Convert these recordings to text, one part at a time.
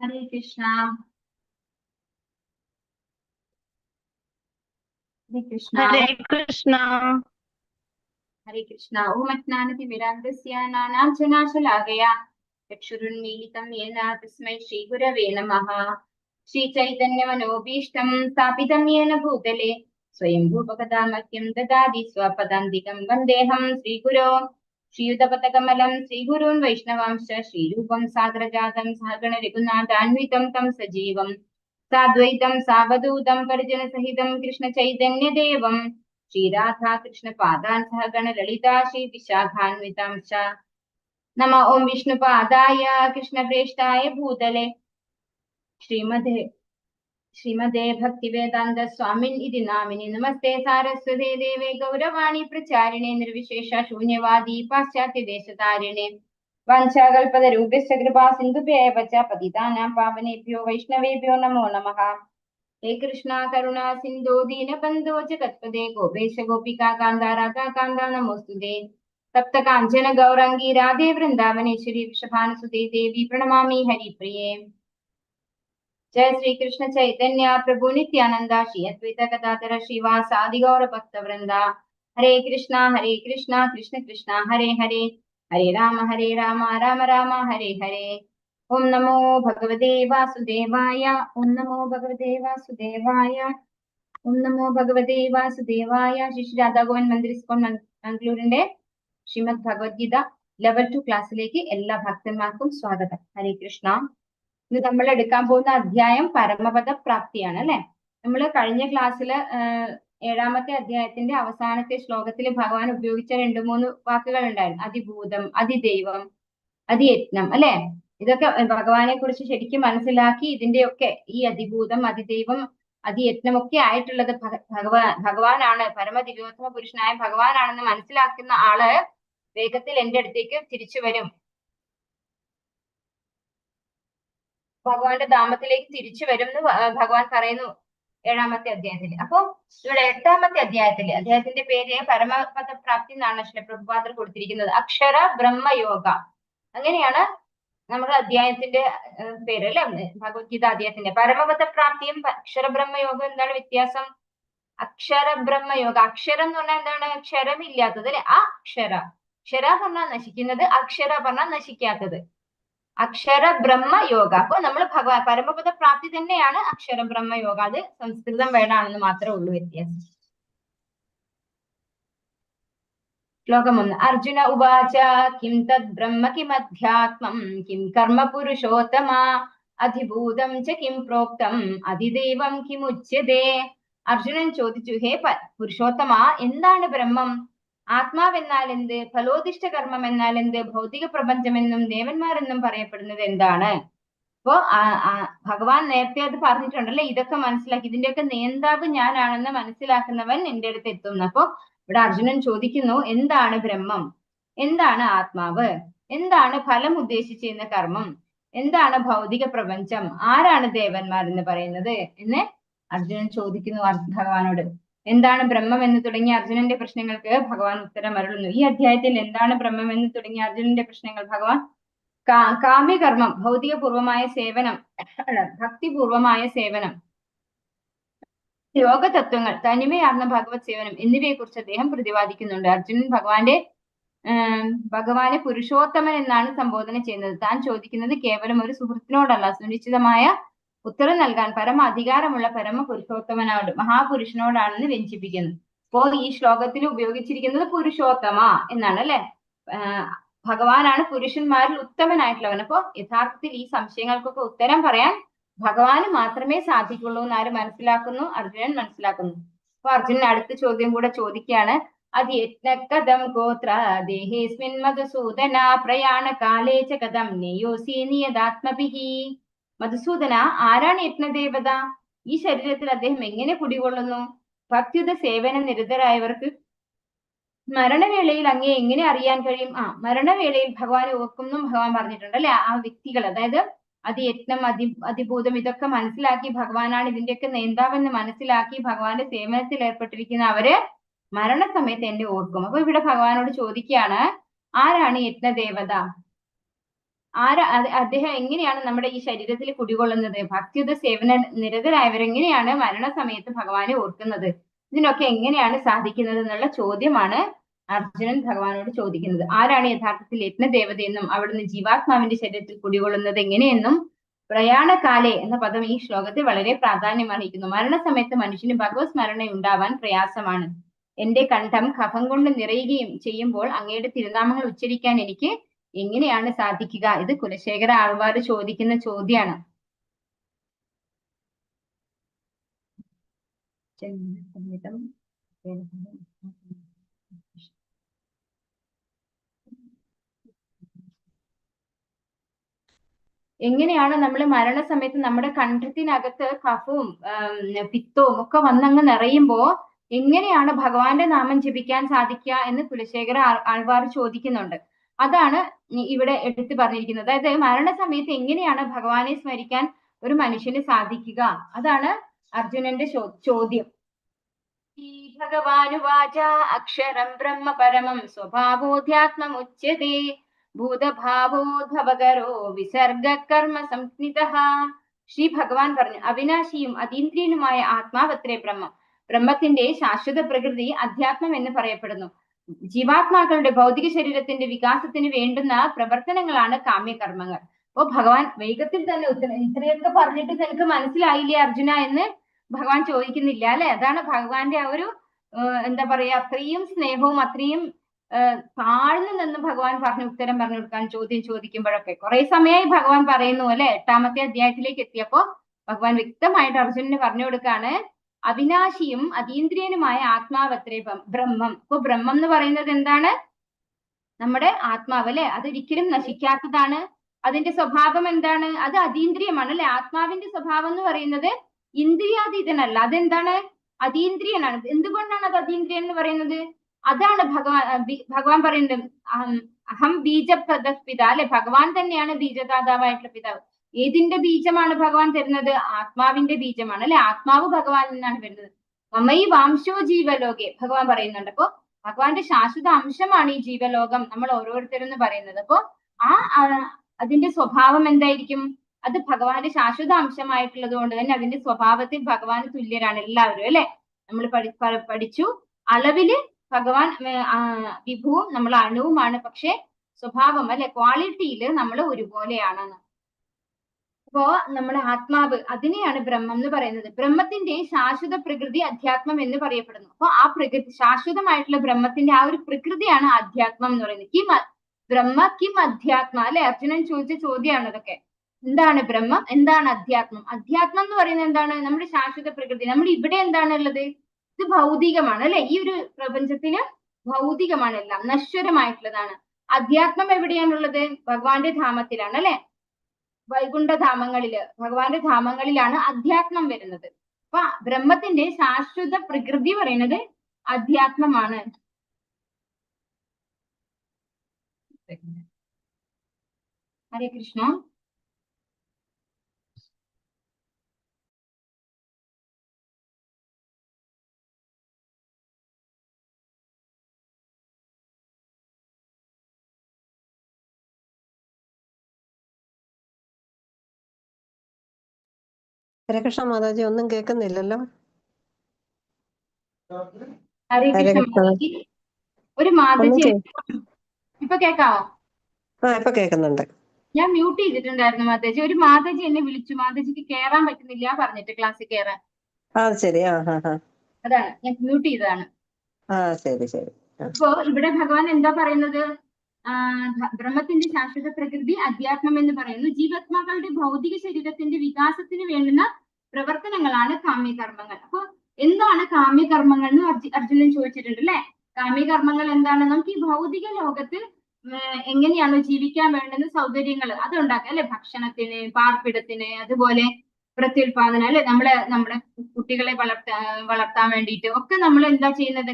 ഹരേ കൃഷ്ണ. ഹരേ കൃഷ്ണ. ഹരേ കൃഷ്ണ. ഹരേ കൃഷ്ണ. ഓം അജ്ഞാനതിമിരാന്ധസ്യ നാനാഞ്ജനാശലാകയാ ചക്ഷുരുന്മീലിതം യേന തസ്മൈ ശ്രീഗുരവേ നമഃ. ശ്രീചൈതന്യമനോഭീഷ്ടം സ്ഥാപിതം യേന ഭൂതലേ സ്വയം ഭൂപകഥാമഹ്യം ദദാതി സ്വപദാന്തികം വന്ദേഹം ശ്രീഗുരോ ശ്രീയുതപതകമലം ശ്രീഗുരുൻ വൈഷ്ണവാംശ ശ്രീരൂപം സാഗരജാതം സഹഗണ രഘുനാഥാന്വിതം തം സജീവം സാദ്വൈതം സാവധൂതം പരിജനസഹിതം കൃഷ്ണചൈതന്യദേവം ശ്രീരാധാ കൃഷ്ണപാദാൻ സഹഗണ ലളിതാ ശ്രീ വിശാഖാന്വിതാംശ. നമ ഓം വിഷ്ണുപാദായ കൃഷ്ണപ്രേഷ്ഠായ ഭൂതലെ ശ്രീമദേ ഭക്തിവേദാന്ത സ്വാമിൻ ഇതി നാമിനി. നമസ്തേ സാരസ്വതേ ദേവേ ഗൗരവാണി പ്രചാരിണേ നിർവിശേഷ ശൂന്യവാദി പാശ്ചാത്യ ദേശതാരിണേ വാഞ്ചാകൽപതരൂപശ്ച കൃപാ സിന്ധുഭ്യേവ ച പതിതാനാം പാവനേഭ്യോ വൈഷ്ണവേഭ്യോ നമോ നമഃ. ഹേ കൃഷ്ണ കരുണാ സിന്ധോ ദീനബന്ധോ ജഗത്പദേ ഗോപേശ ഗോപികാ കാന്ത രാധാ കാന്ത നമോസ്തുതേ. തപ്ത കാഞ്ചന ഗൗരാംഗി രാധേ വൃന്ദാവനേശ്വരി വൃഷഭാനുസുതേ ദേവി പ്രണമാമി ഹരിപ്രിയേ. जय श्री कृष्ण चैतन्य प्रभु नित्यानंद श्री अद्वैत गदाधर श्रीवासादि गौर भक्त वृंदा. हरे कृष्णा कृष्ण कृष्ण हरे हरे, हरे राम राम राम हरे हरे. ओम नमो भगवते वासुदेवाय. ओम नमो भगवते वासुदेवाय. ओम नमो भगवते वासुदेवाय. श्री രാധാ ഗോവിന്ദ് മന്ദിർ ഇസ്കോൺ മംഗളൂരിന്റെ ശ്രീമദ് ഭഗവത്ഗീത ലെവൽ 2 ക്ലാസ്സിലേക്ക് എല്ലാ ഭക്തന്മാർക്കും സ്വാഗതം. ഹരേ കൃഷ്ണ. ഇത് നമ്മൾ എടുക്കാൻ പോകുന്ന അധ്യായം പരമപദ പ്രാപ്തിയാണ് അല്ലെ. നമ്മൾ കഴിഞ്ഞ ക്ലാസ്സിൽ 7ാമത്തെ അധ്യായത്തിന്റെ അവസാനത്തെ ശ്ലോകത്തിൽ ഭഗവാൻ ഉപയോഗിച്ച 2-3 വാക്കുകൾ ഉണ്ടായിരുന്നു. അതിഭൂതം, അതിദൈവം, അതിയജ്ഞം അല്ലെ. ഇതൊക്കെ ഭഗവാനെ കുറിച്ച് ശരിക്കും മനസ്സിലാക്കി ഇതിന്റെയൊക്കെ ഈ അതിഭൂതം, അതിദൈവം, അതിയജ്ഞമൊക്കെ ആയിട്ടുള്ളത് ഭഗവാനാണ്, പരമദിവ്യോത്തമ പുരുഷനായ ഭഗവാനാണെന്ന് മനസ്സിലാക്കുന്ന ആള് വേഗത്തിൽ എന്റെ അടുത്തേക്ക് തിരിച്ചു വരും, ഭഗവാന്റെ ധാമത്തിലേക്ക് തിരിച്ചു വരും എന്ന് ഭഗവാൻ പറയുന്നു 7ാമത്തെ അധ്യായത്തിൽ. അപ്പോ ഇവിടെ 8ാമത്തെ അദ്ദേഹത്തിന്റെ പേര് പരമപദ പ്രാപ്തി എന്നാണ് ശ്രീ പ്രഭുപാദർ കൊടുത്തിരിക്കുന്നത്. അക്ഷര ബ്രഹ്മയോഗ, അങ്ങനെയാണ് നമ്മുടെ അധ്യായത്തിന്റെ പേര് അല്ലെ. ഭഗവത്ഗീത അധ്യായത്തിന്റെ പരമപദ പ്രാപ്തിയും അക്ഷര ബ്രഹ്മയോഗം എന്താണ് വ്യത്യാസം? അക്ഷര ബ്രഹ്മയോഗ, അക്ഷരം എന്ന് പറഞ്ഞാൽ എന്താണ്? ക്ഷരമില്ലാത്തത് അല്ലെ. അക്ഷര, ക്ഷര പറഞ്ഞാൽ നശിക്കുന്നത്, അക്ഷര പറഞ്ഞാൽ നശിക്കാത്തത്. അക്ഷര ബ്രഹ്മയോഗ. അപ്പൊ നമ്മൾ ഭഗവാൻ പരമപദ പ്രാപ്തി തന്നെയാണ് അക്ഷര ബ്രഹ്മയോഗ. അത് സംസ്കൃതം വേർഡാണെന്ന് മാത്രമേ ഉള്ളൂ വ്യത്യാസം. ശ്ലോകം 1. അർജുന ഉവാച കിം തദ് ബ്രഹ്മ കിമധ്യാത്മം കിം കർമ്മ പുരുഷോത്തമ അധിഭൂതം ച കിം പ്രോക്തം അതിദൈവം കിമുച്യതേ. അർജുനൻ ചോദിച്ചു, ഹേ പുരുഷോത്തമ, എന്താണ് ബ്രഹ്മം? ആത്മാവെന്നാൽ എന്ത്? ഫലോദിഷ്ട കർമ്മം എന്നാൽ എന്ത്? ഭൗതിക പ്രപഞ്ചമെന്നും ദേവന്മാരെന്നും പറയപ്പെടുന്നത് എന്താണ്? അപ്പോ ഭഗവാൻ നേരത്തെ അത് പറഞ്ഞിട്ടുണ്ടല്ലേ. ഇതൊക്കെ മനസ്സിലാക്കി ഇതിന്റെയൊക്കെ നേന്താവ് ഞാനാണെന്ന് മനസ്സിലാക്കുന്നവൻ എന്റെ അടുത്ത് എത്തുന്നു. അപ്പൊ ഇവിടെ അർജുനൻ ചോദിക്കുന്നു, എന്താണ് ബ്രഹ്മം? എന്താണ് ആത്മാവ്? എന്താണ് ഫലം ഉദ്ദേശിച്ചിരുന്ന കർമ്മം? എന്താണ് ഭൗതിക പ്രപഞ്ചം? ആരാണ് ദേവന്മാർ എന്ന് പറയുന്നത് എന്ന് അർജുനൻ ചോദിക്കുന്നു ഭഗവാനോട്. എന്താണ് ബ്രഹ്മം എന്ന് തുടങ്ങിയ അർജുനന്റെ പ്രശ്നങ്ങൾക്ക് ഭഗവാൻ ഉത്തരം അരുളുന്നു. ഈ അധ്യായത്തിൽ എന്താണ് ബ്രഹ്മം എന്ന് തുടങ്ങിയ അർജുനന്റെ പ്രശ്നങ്ങൾ ഭഗവാൻ കാമ്യകർമ്മം, ഭൗതികപൂർവമായ സേവനം, ഭക്തിപൂർവമായ സേവനം, യോഗ തത്വങ്ങൾ, തനിമയാർന്ന ഭഗവത് സേവനം എന്നിവയെ കുറിച്ച് അദ്ദേഹം പ്രതിപാദിക്കുന്നുണ്ട്. അർജുനൻ ഭഗവാനെ പുരുഷോത്തമൻ എന്നാണ് സംബോധന ചെയ്യുന്നത്. താൻ ചോദിക്കുന്നത് കേവലം ഒരു സുഹൃത്തിനോടല്ല, സുനിശ്ചിതമായ ഉത്തരം നൽകാൻ പരമ അധികാരമുള്ള പരമ പുരുഷോത്തമനോട്, മഹാപുരുഷനോടാണെന്ന് വ്യഞ്ചിപ്പിക്കുന്നു. അപ്പോ ഈ ശ്ലോകത്തിൽ ഉപയോഗിച്ചിരിക്കുന്നത് പുരുഷോത്തമ എന്നാണ് അല്ലെ. ഭഗവാനാണ് പുരുഷന്മാരിൽ ഉത്തമനായിട്ടുള്ളവൻ. അപ്പോ യഥാർത്ഥത്തിൽ ഈ സംശയങ്ങൾക്കൊക്കെ ഉത്തരം പറയാൻ ഭഗവാന് മാത്രമേ സാധിക്കുള്ളൂ എന്ന് ആര് മനസ്സിലാക്കുന്നു? അർജുനൻ മനസ്സിലാക്കുന്നു. അപ്പൊ അർജുനൻ അടുത്ത ചോദ്യം കൂടെ ചോദിക്കുകയാണ്. അതിയജ്ഞകഥം ഗോത്ര ദേഹേസ്മിൻ മധുസൂദന പ്രയാണ കാലേ ച കഥം നേയോസി നിയതാത്മഭിഹി. മധുസൂദന, ആരാണ് യജ്ഞദേവത? ഈ ശരീരത്തിൽ അദ്ദേഹം എങ്ങനെ കുടികൊള്ളുന്നു? ഭക്തിയുത സേവന നിരതരായവർക്ക് മരണവേളയിൽ അങ്ങേ എങ്ങനെ അറിയാൻ കഴിയും? മരണവേളയിൽ ഭഗവാനെ ഓർക്കുന്നു ഭഗവാൻ പറഞ്ഞിട്ടുണ്ട് അല്ലെ. ആ വ്യക്തികൾ, അതായത് അതിയജ്ഞം, അതിഭൂതം ഇതൊക്കെ മനസ്സിലാക്കി ഭഗവാനാണ് ഇതിന്റെയൊക്കെ നേതാവെന്ന് മനസ്സിലാക്കി ഭഗവാന്റെ സേവനത്തിൽ ഏർപ്പെട്ടിരിക്കുന്ന അവര് മരണസമയത്ത് എന്നെ ഓർക്കും. അപ്പൊ ഇവിടെ ഭഗവാനോട് ചോദിക്കുകയാണ്, ആരാണ് യജ്ഞദേവത? അദ്ദേഹം എങ്ങനെയാണ് നമ്മുടെ ഈ ശരീരത്തിൽ കുടികൊള്ളുന്നത്? ഭക്തിയുത സേവന നിരതരായവരെങ്ങനെയാണ് മരണസമയത്ത് ഭഗവാനെ ഓർക്കുന്നത്? ഇതിനൊക്കെ എങ്ങനെയാണ് സാധിക്കുന്നത് എന്നുള്ള ചോദ്യമാണ് അർജുനൻ ഭഗവാനോട് ചോദിക്കുന്നത്. ആരാണ് യഥാർത്ഥത്തിൽ യജ്ഞദേവതയെന്നും അവിടുന്ന് ജീവാത്മാവിന്റെ ശരീരത്തിൽ കുടികൊള്ളുന്നത് എങ്ങനെയെന്നും പ്രയാണകാലേ എന്ന പദം ഈ ശ്ലോകത്തിൽ വളരെ പ്രാധാന്യം അർഹിക്കുന്നു. മരണസമയത്ത് മനുഷ്യന് ഭഗവത് സ്മരണ ഉണ്ടാവാൻ പ്രയാസമാണ്. എന്റെ കണ്ഠം കഫം കൊണ്ട് നിറയുകയും ചെയ്യുമ്പോൾ അങ്ങയുടെ തിരുനാമങ്ങൾ ഉച്ചരിക്കാൻ എനിക്ക് എങ്ങനെയാണ് സാധിക്കുക? ഇത് കുലശേഖര ആൾവാർ ചോദിക്കുന്ന ചോദ്യമാണ്. എങ്ങനെയാണ് നമ്മൾ മരണസമയത്ത് നമ്മുടെ കണ്ഠത്തിനകത്ത് കഫവും പിത്തവും ഒക്കെ വന്നങ്ങ് നിറയുമ്പോ എങ്ങനെയാണ് ഭഗവാന്റെ നാമം ജപിക്കാൻ സാധിക്കുക എന്ന് കുലശേഖര ആൾവാർ ചോദിക്കുന്നുണ്ട്. അതാണ് ഇവിടെ എടുത്തു പറഞ്ഞിരിക്കുന്നത്. അതായത് മരണസമയത്ത് എങ്ങനെയാണ് ഭഗവാനെ സ്മരിക്കാൻ ഒരു മനുഷ്യന് സാധിക്കുക? അതാണ് അർജുനന്റെ ചോദ്യം. ഭഗവാനുവാച അക്ഷരം ബ്രഹ്മ പരമം സ്വഭാവോധ്യാത്മമുച്യതേ ഭൂതഭാവോദ്ഭവകരോ വിസർഗ കർമ്മ സംജ്ഞിതഃ. ശ്രീ ഭഗവാൻ പറഞ്ഞു, അവിനാശിയും അതീന്ദ്രിയനുമായ ആത്മാവത്രേ ബ്രഹ്മം. ബ്രഹ്മത്തിന്റെ ശാശ്വത പ്രകൃതി അധ്യാത്മം എന്ന് പറയപ്പെടുന്നു. ജീവാത്മാക്കളുടെ ഭൗതിക ശരീരത്തിന്റെ വികാസത്തിന് വേണ്ടുന്ന പ്രവർത്തനങ്ങളാണ് കാമ്യകർമ്മങ്ങൾ. അപ്പോ ഭഗവാൻ വേഗത്തിൽ തന്നെ ഇത്രയൊക്കെ പറഞ്ഞിട്ട് നിനക്ക് മനസ്സിലായില്ലേ അർജുന എന്ന് ഭഗവാൻ ചോദിക്കുന്നില്ല അല്ലെ? അതാണ് ഭഗവാന്റെ ആ ഒരു എന്താ പറയാ, അത്രയും സ്നേഹവും അത്രയും താഴ്ന്നു നിന്ന് ഭഗവാൻ ഉത്തരം പറഞ്ഞു കൊടുക്കാൻ ചോദ്യം ചോദിക്കുമ്പോഴൊക്കെ. കുറെ സമയമായി ഭഗവാൻ പറയുന്നു അല്ലെ. 8ാമത്തെ അധ്യായത്തിലേക്ക് എത്തിയപ്പോ ഭഗവാൻ വ്യക്തമായിട്ട് അർജുനന് പറഞ്ഞു കൊടുക്കാണ്, അവിനാശിയും അതീന്ദ്രിയനുമായ ആത്മാവത്രേ ബ്രഹ്മം. അപ്പൊ ബ്രഹ്മം എന്ന് പറയുന്നത് എന്താണ്? നമ്മുടെ ആത്മാവ് അല്ലെ. അതൊരിക്കലും നശിക്കാത്തതാണ്. അതിന്റെ സ്വഭാവം എന്താണ്? അത് അതീന്ദ്രിയമാണ് അല്ലെ. ആത്മാവിന്റെ സ്വഭാവം എന്ന് പറയുന്നത് ഇന്ദ്രിയാതീതനല്ല. അതെന്താണ്? അതീന്ദ്രിയനാണ്. എന്തുകൊണ്ടാണ് അത് അതീന്ദ്രിയൻ എന്ന് പറയുന്നത്? അതാണ് ഭഗവാൻ പറയുന്നത്, അഹം ബീജപ്രദപിത അല്ലെ. ഭഗവാൻ തന്നെയാണ് ബീജദാതാവായിട്ടുള്ള പിതാവ്. ഏതിന്റെ ബീജമാണ് ഭഗവാൻ തരുന്നത്? ആത്മാവിന്റെ ബീജമാണ് അല്ലെ. ആത്മാവ് ഭഗവാൻ നിന്നാണ് വരുന്നത്. മമൈ വാംശോ ജീവലോകെ ഭഗവാൻ പറയുന്നുണ്ട്. അപ്പൊ ഭഗവാന്റെ ശാശ്വത അംശമാണ് ഈ ജീവലോകം, നമ്മൾ ഓരോരുത്തരും എന്ന് പറയുന്നത്. അപ്പൊ അതിന്റെ സ്വഭാവം എന്തായിരിക്കും? അത് ഭഗവാന്റെ ശാശ്വത അംശമായിട്ടുള്ളത് കൊണ്ട് തന്നെ അതിന്റെ സ്വഭാവത്തിൽ ഭഗവാന് തുല്യരാണ് എല്ലാവരും അല്ലെ. നമ്മൾ പഠിച്ചു അളവില് ഭഗവാൻ വിഭുവും നമ്മൾ അണുവുമാണ്, പക്ഷെ സ്വഭാവം അല്ലെ ക്വാളിറ്റിയിൽ നമ്മൾ ഒരുപോലെയാണെന്ന്. അപ്പോ നമ്മുടെ ആത്മാവ്, അതിനെയാണ് ബ്രഹ്മം എന്ന് പറയുന്നത്. ബ്രഹ്മത്തിന്റെ ശാശ്വത പ്രകൃതി അധ്യാത്മം എന്ന് പറയപ്പെടുന്നു. അപ്പൊ ആ പ്രകൃതി, ശാശ്വതമായിട്ടുള്ള ബ്രഹ്മത്തിന്റെ ആ ഒരു പ്രകൃതിയാണ് അധ്യാത്മം എന്ന് പറയുന്നത്. കിം ബ്രഹ്മ കിം അധ്യാത്മ അല്ലെ. അർജുനൻ ചോദിച്ച ചോദ്യമാണ് അതൊക്കെ. എന്താണ് ബ്രഹ്മം, എന്താണ് അധ്യാത്മം? അധ്യാത്മം എന്ന് പറയുന്നത് എന്താണ്? നമ്മുടെ ശാശ്വത പ്രകൃതി. നമ്മൾ ഇവിടെ എന്താണ് ഉള്ളത്? ഇത് ഭൗതികമാണ് അല്ലെ. ഈ ഒരു പ്രപഞ്ചത്തിന് ഭൗതികമാണ്, എല്ലാം നശ്വരമായിട്ടുള്ളതാണ്. അധ്യാത്മം എവിടെയാണുള്ളത്? ഭഗവാന്റെ ധാമത്തിലാണ് അല്ലെ. വൈകുണ്ഠധാമങ്ങളില്, ഭഗവാന്റെ ധാമങ്ങളിലാണ് അധ്യാത്മം വരുന്നത്. അപ്പൊ ബ്രഹ്മത്തിന്റെ ശാശ്വത പ്രകൃതി പറയുന്നത് അധ്യാത്മമാണ്. ഹരേ കൃഷ്ണ. ഹരകൃഷ്ണ മാതാജി, ഒന്നും കേൾക്കുന്നില്ലല്ലോ. ഹരേ കൃഷ്ണ. ഒരു മാതാജി ഇപ്പൊ കേക്കാവോ? ഇപ്പൊ കേൾക്കുന്നുണ്ട്. ഞാൻ മ്യൂട്ട് ചെയ്തിട്ടുണ്ടായിരുന്നു മാതാജി. ഒരു മാതാജി എന്നെ വിളിച്ചു, മാതാജിക്ക് കേറാൻ പറ്റുന്നില്ല പറഞ്ഞിട്ട്, ക്ലാസ്സിൽ കേറാൻ. ശരി. അതാണ് ഞാൻ മ്യൂട്ട് ചെയ്തതാണ്. ശരി ശരി. അപ്പോ ഇവിടെ ഭഗവാൻ എന്താ പറയുന്നത്? ബ്രഹ്മത്തിന്റെ ശാശ്വത പ്രകൃതി അധ്യാത്മം എന്ന് പറയുന്നു. ജീവാത്മാക്കളുടെ ഭൗതിക ശരീരത്തിന്റെ വികാസത്തിന് വേണ്ടുന്ന പ്രവർത്തനങ്ങളാണ് കാമ്യകർമ്മങ്ങൾ. അപ്പൊ എന്താണ് കാമ്യകർമ്മങ്ങൾ എന്ന് അർജുനൻ ചോദിച്ചിട്ടുണ്ട് അല്ലെ. കാമ്യകർമ്മങ്ങൾ എന്താണ്? നമുക്ക് ഈ ഭൗതിക ലോകത്ത് എങ്ങനെയാണ് ജീവിക്കാൻ വേണ്ടുന്ന സൗകര്യങ്ങൾ അതുണ്ടാക്കുക അല്ലെ. ഭക്ഷണത്തിന്, പാർപ്പിടത്തിന്, അതുപോലെ പ്രത്യുൽപാദനം അല്ലെ. നമ്മുടെ കുട്ടികളെ വളർത്താൻ വേണ്ടിയിട്ട് ഒക്കെ നമ്മൾ എന്താ ചെയ്യുന്നത്?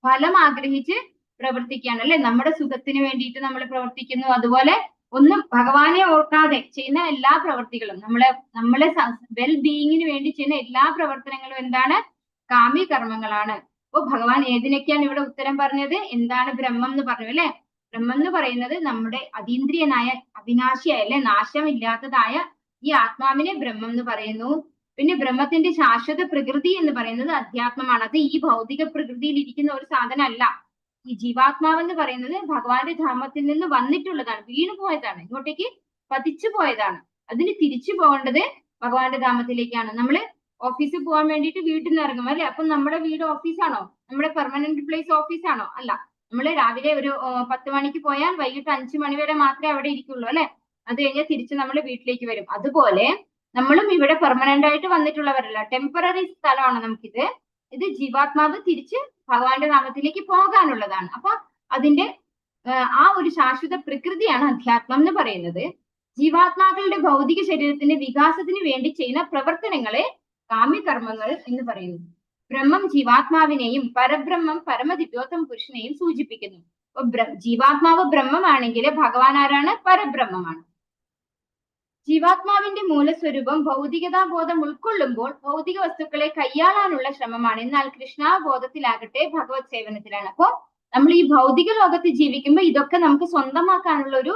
ഫലം ആഗ്രഹിച്ച് പ്രവർത്തിക്കുകയാണ് അല്ലെ. നമ്മുടെ സുഖത്തിന് വേണ്ടിയിട്ട് നമ്മൾ പ്രവർത്തിക്കുന്നു. അതുപോലെ ഒന്നും ഭഗവാനെ ഓർക്കാതെ ചെയ്യുന്ന എല്ലാ പ്രവർത്തികളും, നമ്മളെ വെൽ ബീയിങ്ങിന് വേണ്ടി ചെയ്യുന്ന എല്ലാ പ്രവർത്തനങ്ങളും എന്താണ്? കാമ്യകർമ്മങ്ങളാണ്. അപ്പൊ ഭഗവാൻ ഏതിനൊക്കെയാണ് ഇവിടെ ഉത്തരം പറഞ്ഞത്? എന്താണ് ബ്രഹ്മം എന്ന് പറഞ്ഞു അല്ലെ. ബ്രഹ്മം എന്ന് പറയുന്നത് നമ്മുടെ അതീന്ദ്രിയനായ അവിനാശിയായ അല്ലെ നാശമില്ലാത്തതായ ഈ ആത്മാവിനെ ബ്രഹ്മം എന്ന് പറയുന്നു. പിന്നെ ബ്രഹ്മത്തിന്റെ ശാശ്വത പ്രകൃതി എന്ന് പറയുന്നത് അധ്യാത്മമാണ്. അത് ഈ ഭൗതിക പ്രകൃതിയിൽ ഇരിക്കുന്ന ഒരു സാധനമല്ല. ഈ ജീവാത്മാവ് എന്ന് പറയുന്നത് ഭഗവാന്റെ ധാമത്തിൽ നിന്ന് വന്നിട്ടുള്ളതാണ്, വീണു പോയതാണ്, ഇങ്ങോട്ടേക്ക് പതിച്ചു പോയതാണ്. അതിന് തിരിച്ചു പോകേണ്ടത് ഭഗവാന്റെ ധാമത്തിലേക്കാണ്. നമ്മള് ഓഫീസിൽ പോകാൻ വേണ്ടിയിട്ട് വീട്ടിൽ നിന്ന് ഇറങ്ങും അല്ലെ. അപ്പൊ നമ്മുടെ വീട് ഓഫീസാണോ? നമ്മുടെ പെർമനന്റ് പ്ലേസ് ഓഫീസാണോ? അല്ല. നമ്മള് രാവിലെ ഒരു 10 മണിക്ക് പോയാൽ വൈകിട്ട് 5 മണി വരെ മാത്രമേ അവിടെ ഇരിക്കുള്ളൂ അല്ലെ. അത് കഴിഞ്ഞാൽ തിരിച്ച് നമ്മൾ വീട്ടിലേക്ക് വരും. അതുപോലെ നമ്മളും ഇവിടെ പെർമനന്റ് ആയിട്ട് വന്നിട്ടുള്ളവരല്ല, ടെമ്പററി സ്ഥലമാണ് നമുക്കിത്. ഇത് ജീവാത്മാവ് തിരിച്ച് ഭഗവാന്റെ നാമത്തിലേക്ക് പോകാനുള്ളതാണ്. അപ്പൊ അതിന്റെ ആ ഒരു ശാശ്വത പ്രകൃതിയാണ് അധ്യാത്മം എന്ന് പറയുന്നത്. ജീവാത്മാക്കളുടെ ഭൗതിക ശരീരത്തിന്റെ വികാസത്തിന് വേണ്ടി ചെയ്യുന്ന പ്രവർത്തനങ്ങളെ കാമ്യകർമ്മങ്ങൾ എന്ന് പറയുന്നു. ബ്രഹ്മം ജീവാത്മാവിനെയും പരബ്രഹ്മം പരമദിവ്യോത്തമ പുരുഷനെയും സൂചിപ്പിക്കുന്നു. അപ്പൊ ജീവാത്മാവ് ബ്രഹ്മമാണെങ്കിൽ ഭഗവാൻ ആരാണ്? പരബ്രഹ്മമാണ്. ജീവാത്മാവിന്റെ മൂലസ്വരൂപം ഭൗതികതാബോധം ഉൾക്കൊള്ളുമ്പോൾ ഭൗതിക വസ്തുക്കളെ കൈയാളാനുള്ള ശ്രമമാണ്. എന്നാൽ കൃഷ്ണാബോധത്തിലാകട്ടെ ഭഗവത് സേവനത്തിലാണ്. അപ്പോ നമ്മൾ ഈ ഭൗതിക ലോകത്ത് ജീവിക്കുമ്പോൾ ഇതൊക്കെ നമുക്ക് സ്വന്തമാക്കാനുള്ള ഒരു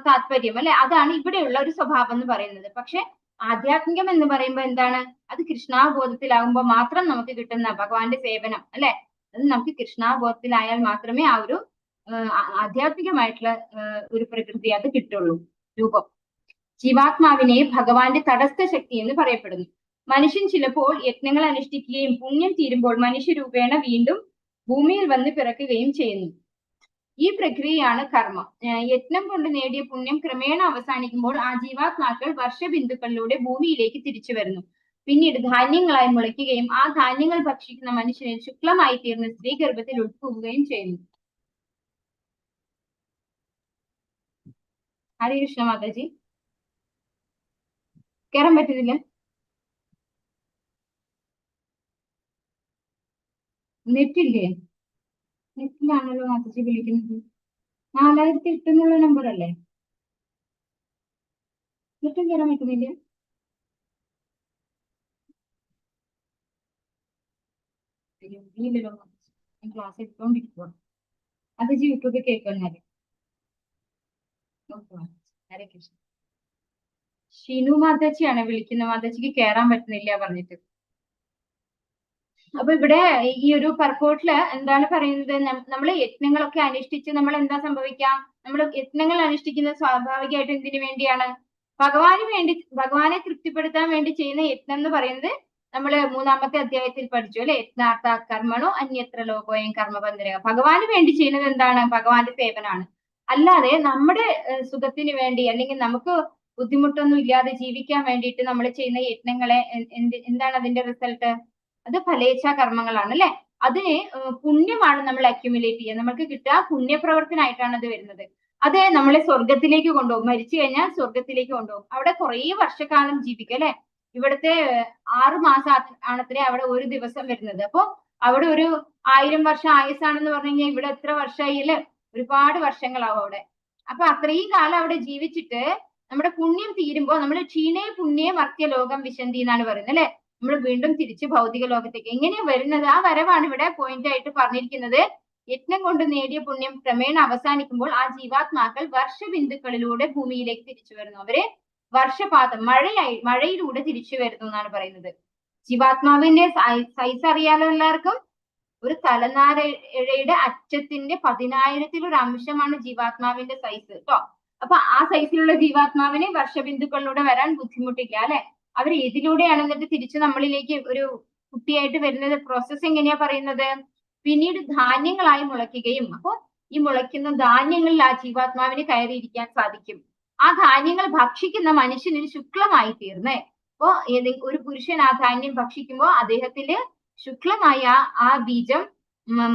താല്പര്യം അല്ലെ, അതാണ് ഇവിടെയുള്ള ഒരു സ്വഭാവം എന്ന് പറയുന്നത്. പക്ഷെ ആധ്യാത്മികം എന്ന് പറയുമ്പോൾ എന്താണ്? അത് കൃഷ്ണാബോധത്തിലാകുമ്പോൾ മാത്രം നമുക്ക് കിട്ടുന്ന ഭഗവാന്റെ സേവനം അല്ലെ. അത് നമുക്ക് കൃഷ്ണാബോധത്തിലായാൽ മാത്രമേ ആ ഒരു ആധ്യാത്മികമായിട്ടുള്ള ഒരു പ്രകൃതി അത് കിട്ടുള്ളൂ, രൂപം. ജീവാത്മാവിനെ ഭഗവാന്റെ തടസ്ഥ ശക്തി എന്ന് പറയപ്പെടുന്നു. മനുഷ്യൻ ചിലപ്പോൾ യജ്ഞങ്ങൾ അനുഷ്ഠിക്കുകയും പുണ്യം തീരുമ്പോൾ മനുഷ്യരൂപേണ വീണ്ടും ഭൂമിയിൽ വന്ന് പിറക്കുകയും ചെയ്യുന്നു. ഈ പ്രക്രിയയാണ് കർമ്മം. യജ്ഞം കൊണ്ട് നേടിയ പുണ്യം ക്രമേണ അവസാനിക്കുമ്പോൾ ആ ജീവാത്മാക്കൾ വർഷബിന്ദുക്കളിലൂടെ ഭൂമിയിലേക്ക് തിരിച്ചു വരുന്നു. പിന്നീട് ധാന്യങ്ങളായി മുളയ്ക്കുകയും ആ ധാന്യങ്ങൾ ഭക്ഷിക്കുന്ന മനുഷ്യനിൽ ശുക്ലമായി തീർന്ന് സ്ത്രീ ഗർഭത്തിൽ ഉൾപ്പോവുകയും ചെയ്യുന്നു. ഹരേ കൃഷ്ണ മാതാജി. കേറാൻ പറ്റുന്നില്ല? നെറ്റില്ലേ? നെറ്റിലാണല്ലോ മാതാജി വിളിക്കുന്നത്. 4008 എന്നുള്ള നമ്പർ അല്ലേ? നെറ്റും കയറാൻ പറ്റുന്നില്ല? ഇല്ലല്ലോ, ക്ലാസ് എടുത്തോണ്ടിരിക്കുക. മാതാജി യൂട്യൂബിൽ കേൾക്കുന്നാല്. ഹരേ കൃഷ്ണ. ഷിനു മാതാജിയാണ് വിളിക്കുന്നത്. മാതാജിക്ക് കേറാൻ പറ്റുന്നില്ല പറഞ്ഞിട്ട്. അപ്പൊ ഇവിടെ ഈ ഒരു പർപ്പോട്ടില് എന്താണ് പറയുന്നത്? നമ്മൾ യജ്ഞങ്ങളൊക്കെ അനുഷ്ഠിച്ച് നമ്മൾ എന്താ സംഭവിക്കാം? നമ്മൾ യജ്ഞങ്ങൾ അനുഷ്ഠിക്കുന്നത് സ്വാഭാവികമായിട്ട് എന്തിനു വേണ്ടിയാണ്? ഭഗവാന് വേണ്ടി, ഭഗവാനെ തൃപ്തിപ്പെടുത്താൻ വേണ്ടി ചെയ്യുന്ന യജ്ഞം എന്ന് പറയുന്നത് നമ്മൾ 3-ാമത്തെ അധ്യായത്തിൽ പഠിച്ചു അല്ലെ. യജ്ഞാർത്ഥ കർമ്മണോ അന്യത്ര ലോകോയം കർമ്മബന്ധന. ഭഗവാന് വേണ്ടി ചെയ്യുന്നത് എന്താണ്? ഭഗവാന്റെ സേവനാണ്. അല്ലാതെ നമ്മുടെ സുഖത്തിന് വേണ്ടി അല്ലെങ്കിൽ നമുക്ക് ബുദ്ധിമുട്ടൊന്നും ഇല്ലാതെ ജീവിക്കാൻ വേണ്ടിയിട്ട് നമ്മൾ ചെയ്യുന്ന യജ്ഞങ്ങളെ എന്താണ് അതിന്റെ റിസൾട്ട്? അത് ഫലേച്ഛാ കർമ്മങ്ങളാണ് അല്ലെ. അതിന് പുണ്യമാണ് നമ്മൾ അക്യുമുലേറ്റ് ചെയ്യുക. നമുക്ക് കിട്ടുക പുണ്യപ്രവർത്തനമായിട്ടാണ് അത് വരുന്നത്. അത് നമ്മളെ സ്വർഗത്തിലേക്ക് കൊണ്ടുപോകും. മരിച്ചു കഴിഞ്ഞാൽ സ്വർഗത്തിലേക്ക് കൊണ്ടുപോകും. അവിടെ കുറേ വർഷക്കാലം ജീവിക്കും അല്ലെ. ഇവിടുത്തെ 6 മാസം ആണത്രേ അവിടെ ഒരു ദിവസം വരുന്നത്. അപ്പൊ അവിടെ ഒരു 1000 വർഷം ആയുസാണെന്ന് പറഞ്ഞു കഴിഞ്ഞാൽ ഇവിടെ എത്ര വർഷമായി അല്ലെ? ഒരുപാട് വർഷങ്ങളാവും അവിടെ. അപ്പൊ അത്രയും കാലം അവിടെ ജീവിച്ചിട്ട് നമ്മുടെ പുണ്യം തീരുമ്പോൾ നമ്മൾ ക്ഷീണേ പുണ്യേ മർത്യ ലോകം വിശന്തി എന്നാണ് പറയുന്നത് അല്ലെ. നമ്മൾ വീണ്ടും തിരിച്ച് ഭൗതിക ലോകത്തേക്ക് എങ്ങനെയാ വരുന്നത്? ആ വരവാണ് ഇവിടെ പോയിന്റ് ആയിട്ട് പറഞ്ഞിരിക്കുന്നത്. യജ്ഞം കൊണ്ട് നേടിയ പുണ്യം ക്രമേണ അവസാനിക്കുമ്പോൾ ആ ജീവാത്മാക്കൾ വർഷബിന്ദുക്കളിലൂടെ ഭൂമിയിലേക്ക് തിരിച്ചു വരുന്നു. അവര് വർഷപാതം മഴയിലൂടെ തിരിച്ചു വരുന്നു എന്നാണ് പറയുന്നത്. ജീവാത്മാവിന്റെ സൈസ് അറിയാലോ എല്ലാവർക്കും. ഒരു തലനാരയുടെ അറ്റത്തിന്റെ 10,000-ൽ-1 അംശമാണ് ജീവാത്മാവിന്റെ സൈസ് കേട്ടോ. അപ്പൊ ആ സൈസിലുള്ള ജീവാത്മാവിന് വർഷബിന്ദുക്കളിലൂടെ വരാൻ ബുദ്ധിമുട്ടില്ല അല്ലെ. അവർ ഇതിലൂടെയാണ് എന്നിട്ട് തിരിച്ച് നമ്മളിലേക്ക് ഒരു കുട്ടിയായിട്ട് വരുന്നത്. പ്രോസസ് എങ്ങനെയാ പറയുന്നത്? പിന്നീട് ധാന്യങ്ങളായി മുളയ്ക്കുകയും, അപ്പൊ ഈ മുളയ്ക്കുന്ന ധാന്യങ്ങളിൽ ആ ജീവാത്മാവിന് കയറിയിരിക്കാൻ സാധിക്കും. ആ ധാന്യങ്ങൾ ഭക്ഷിക്കുന്ന മനുഷ്യന് ശുക്ലമായി തീർന്ന്, അപ്പോ ഒരു പുരുഷൻ ആ ധാന്യം ഭക്ഷിക്കുമ്പോൾ അദ്ദേഹത്തിന്റെ ശുക്ലമായ ആ ബീജം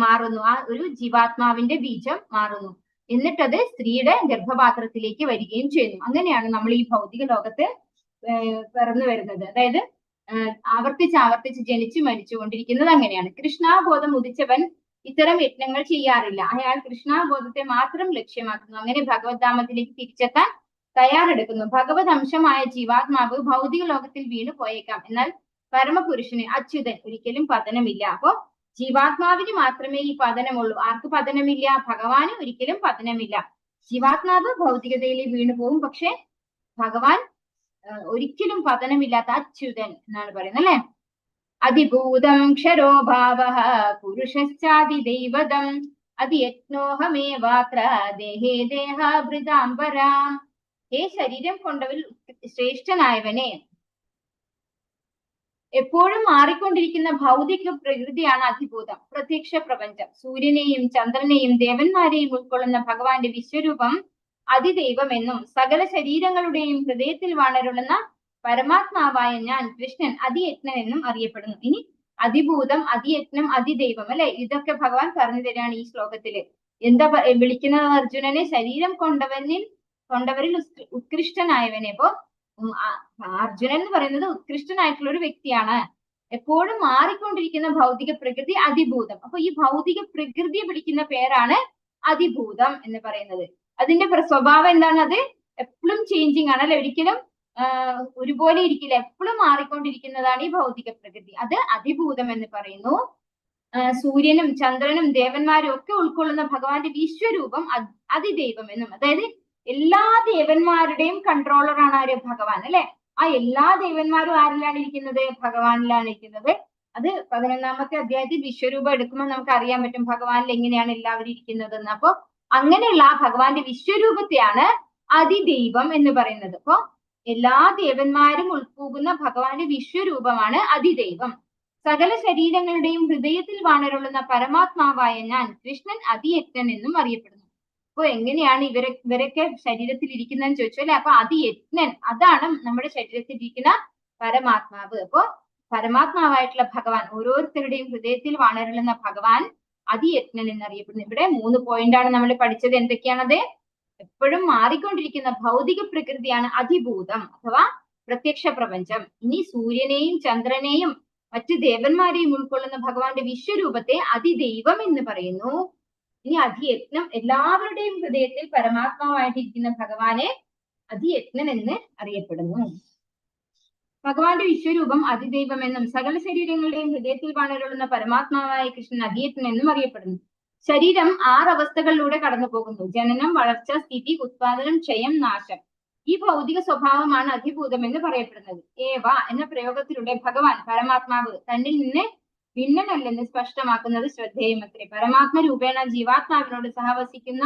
മാറുന്നു. ആ ഒരു ജീവാത്മാവിന്റെ ബീജം മാറുന്നു. എന്നിട്ടത് സ്ത്രീയുടെ ഗർഭപാത്രത്തിലേക്ക് വരികയും ചെയ്യുന്നു. അങ്ങനെയാണ് നമ്മൾ ഈ ഭൗതിക ലോകത്ത് പിറന്നു വരുന്നത്. അതായത് ആവർത്തിച്ച് ജനിച്ചു മരിച്ചുകൊണ്ടിരിക്കുന്നത് അങ്ങനെയാണ്. കൃഷ്ണാബോധം ഉദിച്ചവൻ ഇത്തരം യജ്ഞങ്ങൾ ചെയ്യാറില്ല. അയാൾ കൃഷ്ണാബോധത്തെ മാത്രം ലക്ഷ്യമാക്കുന്നു. അങ്ങനെ ഭഗവദ്ധാമത്തിലേക്ക് തിരിച്ചെത്താൻ തയ്യാറെടുക്കുന്നു. ഭഗവത് അംശമായ ജീവാത്മാവ് ഭൗതിക ലോകത്തിൽ വീണു പോയേക്കാം, എന്നാൽ പരമപുരുഷന് അച്യുതൻ ഒരിക്കലും പതനമില്ല. അപ്പോ ജീവാത്മാവിന് മാത്രമേ ഈ പതനമുള്ളൂ. ആർക്ക് പതനമില്ല? ഭഗവാന് ഒരിക്കലും പതനമില്ല. ജീവാത്മാവ് ഭൗതികതയിൽ വീണു പോകും, പക്ഷെ ഭഗവാൻ ഒരിക്കലും പതനമില്ലാത്ത അച്യുതൻ എന്നാണ് പറയുന്നത് അല്ലെ. അതിഭൂതം ക്ഷരോഭാവ പുരുഷശ്ചാതിദൈവതം അതിയജ്ഞോഹമേവാത്ര ദേഹേ ദേഹാഭൃതാംബരാം. ഹേ ശരീരം കൊണ്ടവരിൽ ശ്രേഷ്ഠനായവനെ, എപ്പോഴും മാറിക്കൊണ്ടിരിക്കുന്ന ഭൗതിക പ്രകൃതിയാണ് അതിഭൂതം, പ്രത്യക്ഷ പ്രപഞ്ചം. സൂര്യനെയും ചന്ദ്രനെയും ദേവന്മാരെയും ഉൾക്കൊള്ളുന്ന ഭഗവാന്റെ വിശ്വരൂപം അതിദൈവം എന്നും സകല ശരീരങ്ങളുടെയും ഹൃദയത്തിൽ വാണരുളുന്ന പരമാത്മാവായ ഞാൻ കൃഷ്ണൻ അതിയജ്ഞൻ എന്നും അറിയപ്പെടുന്നു. ഇനി അതിഭൂതം, അതിയജ്ഞം, അതിദൈവം അല്ലെ, ഇതൊക്കെ ഭഗവാൻ പറഞ്ഞു തരാണ് ഈ ശ്ലോകത്തില്. എന്താ വിളിക്കുന്നത് അർജുനനെ? ശരീരം കൊണ്ടവരിൽ ഉത്കൃഷ്ടനായവനെ. അപ്പോ അർജുനൻ എന്ന് പറയുന്നത് ഉത്കൃഷ്ടനായിട്ടുള്ള ഒരു വ്യക്തിയാണ്. എപ്പോഴും മാറിക്കൊണ്ടിരിക്കുന്ന ഭൗതിക പ്രകൃതി അതിഭൂതം. അപ്പൊ ഈ ഭൗതിക പ്രകൃതിയെ വിളിക്കുന്ന പേരാണ് അതിഭൂതം എന്ന് പറയുന്നത്. അതിന്റെ സ്വഭാവം എന്താണ്? അത് എപ്പോഴും ചേഞ്ചിങ് ആണ് അല്ലെ, ഒരിക്കലും ഒരുപോലെ ഇരിക്കില്ല, എപ്പോഴും മാറിക്കൊണ്ടിരിക്കുന്നതാണ് ഈ ഭൗതിക പ്രകൃതി. അത് അതിഭൂതം എന്ന് പറയുന്നു. സൂര്യനും ചന്ദ്രനും ദേവന്മാരും ഒക്കെ ഉൾക്കൊള്ളുന്ന ഭഗവാന്റെ വിശ്വരൂപം അതിദൈവം എന്നും, അതായത് എല്ലാ ദേവന്മാരുടെയും കൺട്രോളറാണ് ആര്? ഭഗവാൻ അല്ലെ. ആ എല്ലാ ദേവന്മാരും ആരിലാണ് ഇരിക്കുന്നത്? ഭഗവാനിലാണ് ഇരിക്കുന്നത്. അത് 11ാമത്തെ അധ്യായത്തിൽ വിശ്വരൂപം എടുക്കുമ്പോൾ നമുക്ക് അറിയാൻ പറ്റും ഭഗവാനിൽ എങ്ങനെയാണ് എല്ലാവരും ഇരിക്കുന്നത് എന്ന്. അപ്പൊ അങ്ങനെയുള്ള ആ ഭഗവാന്റെ വിശ്വരൂപത്തെയാണ് അതിദൈവം എന്ന് പറയുന്നത്. അപ്പൊ എല്ലാ ദേവന്മാരും ഉൾപ്പോകുന്ന ഭഗവാന്റെ വിശ്വരൂപമാണ് അതിദൈവം. സകല ശരീരങ്ങളുടെയും ഹൃദയത്തിൽ വാണരുളുന്ന പരമാത്മാവായ ഞാൻ കൃഷ്ണൻ അതിയജ്ഞൻ എന്നും അറിയപ്പെടുന്നു. അപ്പൊ എങ്ങനെയാണ് ഇവരൊക്കെ ശരീരത്തിൽ ഇരിക്കുന്നതെന്ന് ചോദിച്ചു അല്ലെ. അപ്പൊ അതിയജ്ഞൻ, അതാണ് നമ്മുടെ ശരീരത്തിൽ ഇരിക്കുന്ന പരമാത്മാവ്. അപ്പൊ പരമാത്മാവായിട്ടുള്ള ഭഗവാൻ, ഓരോരുത്തരുടെയും ഹൃദയത്തിൽ വാണരുളുന്ന ഭഗവാൻ അതിയജ്ഞൻ എന്നറിയപ്പെടുന്നു. ഇവിടെ 3 പോയിന്റാണ് നമ്മൾ പഠിച്ചത്. എന്തൊക്കെയാണത്? എപ്പോഴും മാറിക്കൊണ്ടിരിക്കുന്ന ഭൗതിക പ്രകൃതിയാണ് അതിഭൂതം അഥവാ പ്രത്യക്ഷ പ്രപഞ്ചം. ഇനി സൂര്യനെയും ചന്ദ്രനെയും മറ്റു ദേവന്മാരെയും ഉൾക്കൊള്ളുന്ന ഭഗവാന്റെ വിശ്വരൂപത്തെ അതിദൈവം എന്ന് പറയുന്നു. ഇനി അതിയജ്ഞം, എല്ലാവരുടെയും ഹൃദയത്തിൽ പരമാത്മാവായിട്ടിരിക്കുന്ന ഭഗവാനെ അതിയജ്ഞൻ എന്ന് അറിയപ്പെടുന്നു. ഭഗവാന്റെ വിശ്വരൂപം അതിദൈവം എന്നും സകല ശരീരങ്ങളുടെയും ഹൃദയത്തിൽ വാണരുളുന്ന പരമാത്മാവായ കൃഷ്ണൻ അതിയജ്ഞൻ എന്നും അറിയപ്പെടുന്നു. ശരീരം 6 അവസ്ഥകളിലൂടെ കടന്നു പോകുന്നു: ജനനം, വളർച്ച, സ്ഥിതി, ഉത്പാദനം, ക്ഷയം, നാശം. ഈ ഭൗതിക സ്വഭാവമാണ് അതിഭൂതം എന്ന് പറയപ്പെടുന്നത്. ഏവ എന്ന പ്രയോഗത്തിലൂടെ ഭഗവാൻ പരമാത്മാവ് തന്നിൽ നിന്ന് ഭിന്നനല്ലെന്ന് സ്പഷ്ടമാക്കുന്നത് ശ്രദ്ധേയമത്രേ. പരമാത്മ രൂപേണ ജീവാത്മാവിനോട് സഹവസിക്കുന്ന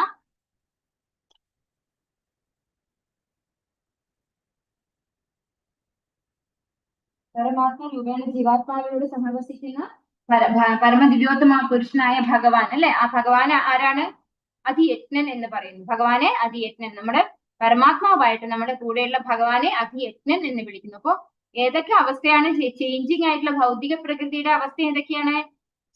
പരമദിവ്യോത്തമ പുരുഷനായ ഭഗവാൻ അല്ലെ. ആ ഭഗവാൻ ആരാണ്? അതിയജ്ഞൻ എന്ന് പറയുന്നു. ഭഗവാനെ അതിയജ്ഞൻ, നമ്മുടെ പരമാത്മാവായിട്ട് നമ്മുടെ കൂടെയുള്ള ഭഗവാനെ അതിയജ്ഞൻ എന്ന് വിളിക്കുന്നു. അപ്പൊ ഏതൊക്കെ അവസ്ഥയാണ് ചേഞ്ചിങ് ആയിട്ടുള്ള ഭൗതിക പ്രകൃതിയുടെ അവസ്ഥ? ഏതൊക്കെയാണ്?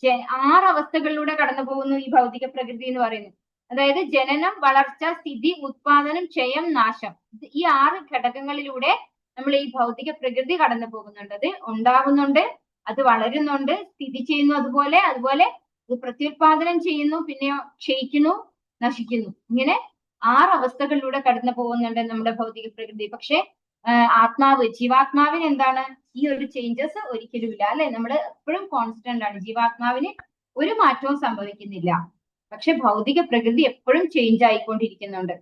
6 അവസ്ഥകളിലൂടെ കടന്നു പോകുന്നു ഈ ഭൗതിക പ്രകൃതി എന്ന് പറയുന്നത്. അതായത് ജനനം, വളർച്ച, സ്ഥിതി, ഉത്പാദനം, ക്ഷയം, നാശം. ഈ 6 ഘടകങ്ങളിലൂടെ നമ്മൾ ഈ ഭൗതിക പ്രകൃതി കടന്നു പോകുന്നുണ്ട്. അത് ഉണ്ടാകുന്നുണ്ട്, അത് വളരുന്നുണ്ട്, സ്ഥിതി ചെയ്യുന്നു, അതുപോലെ അത് പ്രത്യുത്പാദനം ചെയ്യുന്നു, പിന്നെ ക്ഷയിക്കുന്നു, നശിക്കുന്നു. ഇങ്ങനെ 6 അവസ്ഥകളിലൂടെ കടന്നു പോകുന്നുണ്ട് നമ്മുടെ ഭൗതിക പ്രകൃതി. പക്ഷെ ആത്മാവ്, ജീവാത്മാവിന് എന്താണ്? ഈ ഒരു ചേഞ്ചസ് ഒരിക്കലും ഇല്ല അല്ലെ. നമ്മൾ എപ്പോഴും കോൺസ്റ്റന്റ് ആണ്. ജീവാത്മാവിന് ഒരു മാറ്റവും സംഭവിക്കുന്നില്ല. പക്ഷെ ഭൗതിക പ്രകൃതി എപ്പോഴും ചേഞ്ച് ആയിക്കൊണ്ടിരിക്കുന്നുണ്ട്.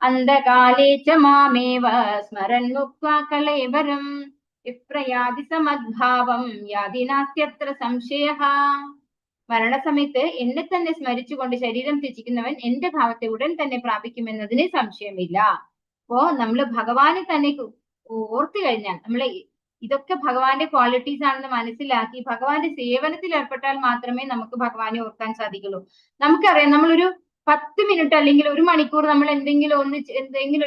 അന്ധകാലേ ച മാമേവ സ്മരൻ മുക്ത്വാ കളേവരം വിപ്രയാതി സമദ്ഭാവം യാതി നാസ്ത്യത്ര സംശയഃ. മരണസമയത്ത് എന്നെ തന്നെ സ്മരിച്ചുകൊണ്ട് ശരീരം ത്യജിക്കുന്നവൻ എന്റെ ഭാവത്തെ ഉടൻ തന്നെ പ്രാപിക്കുമെന്നതിന് സംശയമില്ല. അപ്പോ നമ്മൾ ഭഗവാനെ തന്നെ ഓർത്തു കഴിഞ്ഞാൽ, നമ്മളെ ഇതൊക്കെ ഭഗവാന്റെ ക്വാളിറ്റീസ് ആണെന്ന് മനസ്സിലാക്കി ഭഗവാന്റെ സേവനത്തിൽ ഏർപ്പെട്ടാൽ മാത്രമേ നമുക്ക് ഭഗവാനെ ഓർക്കാൻ സാധിക്കുള്ളൂ. നമുക്കറിയാം, നമ്മളൊരു 10 മിനിറ്റ് അല്ലെങ്കിൽ 1 മണിക്കൂർ നമ്മൾ എന്തെങ്കിലും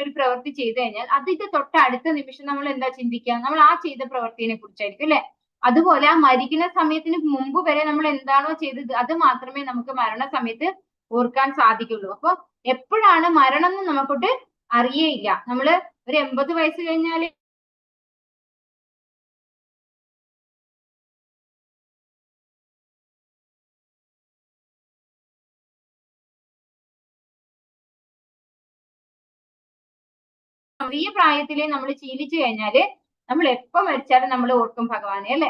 ഒരു പ്രവൃത്തി ചെയ്തു കഴിഞ്ഞാൽ അതിന്റെ തൊട്ടടുത്ത നിമിഷം നമ്മൾ എന്താ ചിന്തിക്കുക? നമ്മൾ ആ ചെയ്ത പ്രവൃത്തിനെ കുറിച്ചായിരിക്കും അല്ലെ. അതുപോലെ ആ മരിക്കുന്ന സമയത്തിന് മുമ്പ് വരെ നമ്മൾ എന്താണോ ചെയ്തത് അത് മാത്രമേ നമുക്ക് മരണസമയത്ത് ഓർക്കാൻ സാധിക്കുള്ളൂ. അപ്പൊ എപ്പോഴാണ് മരണം എന്ന് നമുക്കൊട്ട് അറിയേയില്ല. നമ്മള് ഒരു 80 വയസ്സ് കഴിഞ്ഞാല് ചെറിയ പ്രായത്തിലെ നമ്മൾ ശീലിച്ചു കഴിഞ്ഞാല് നമ്മൾ എപ്പോ മരിച്ചാലും നമ്മൾ ഓർക്കും ഭഗവാനെ അല്ലെ.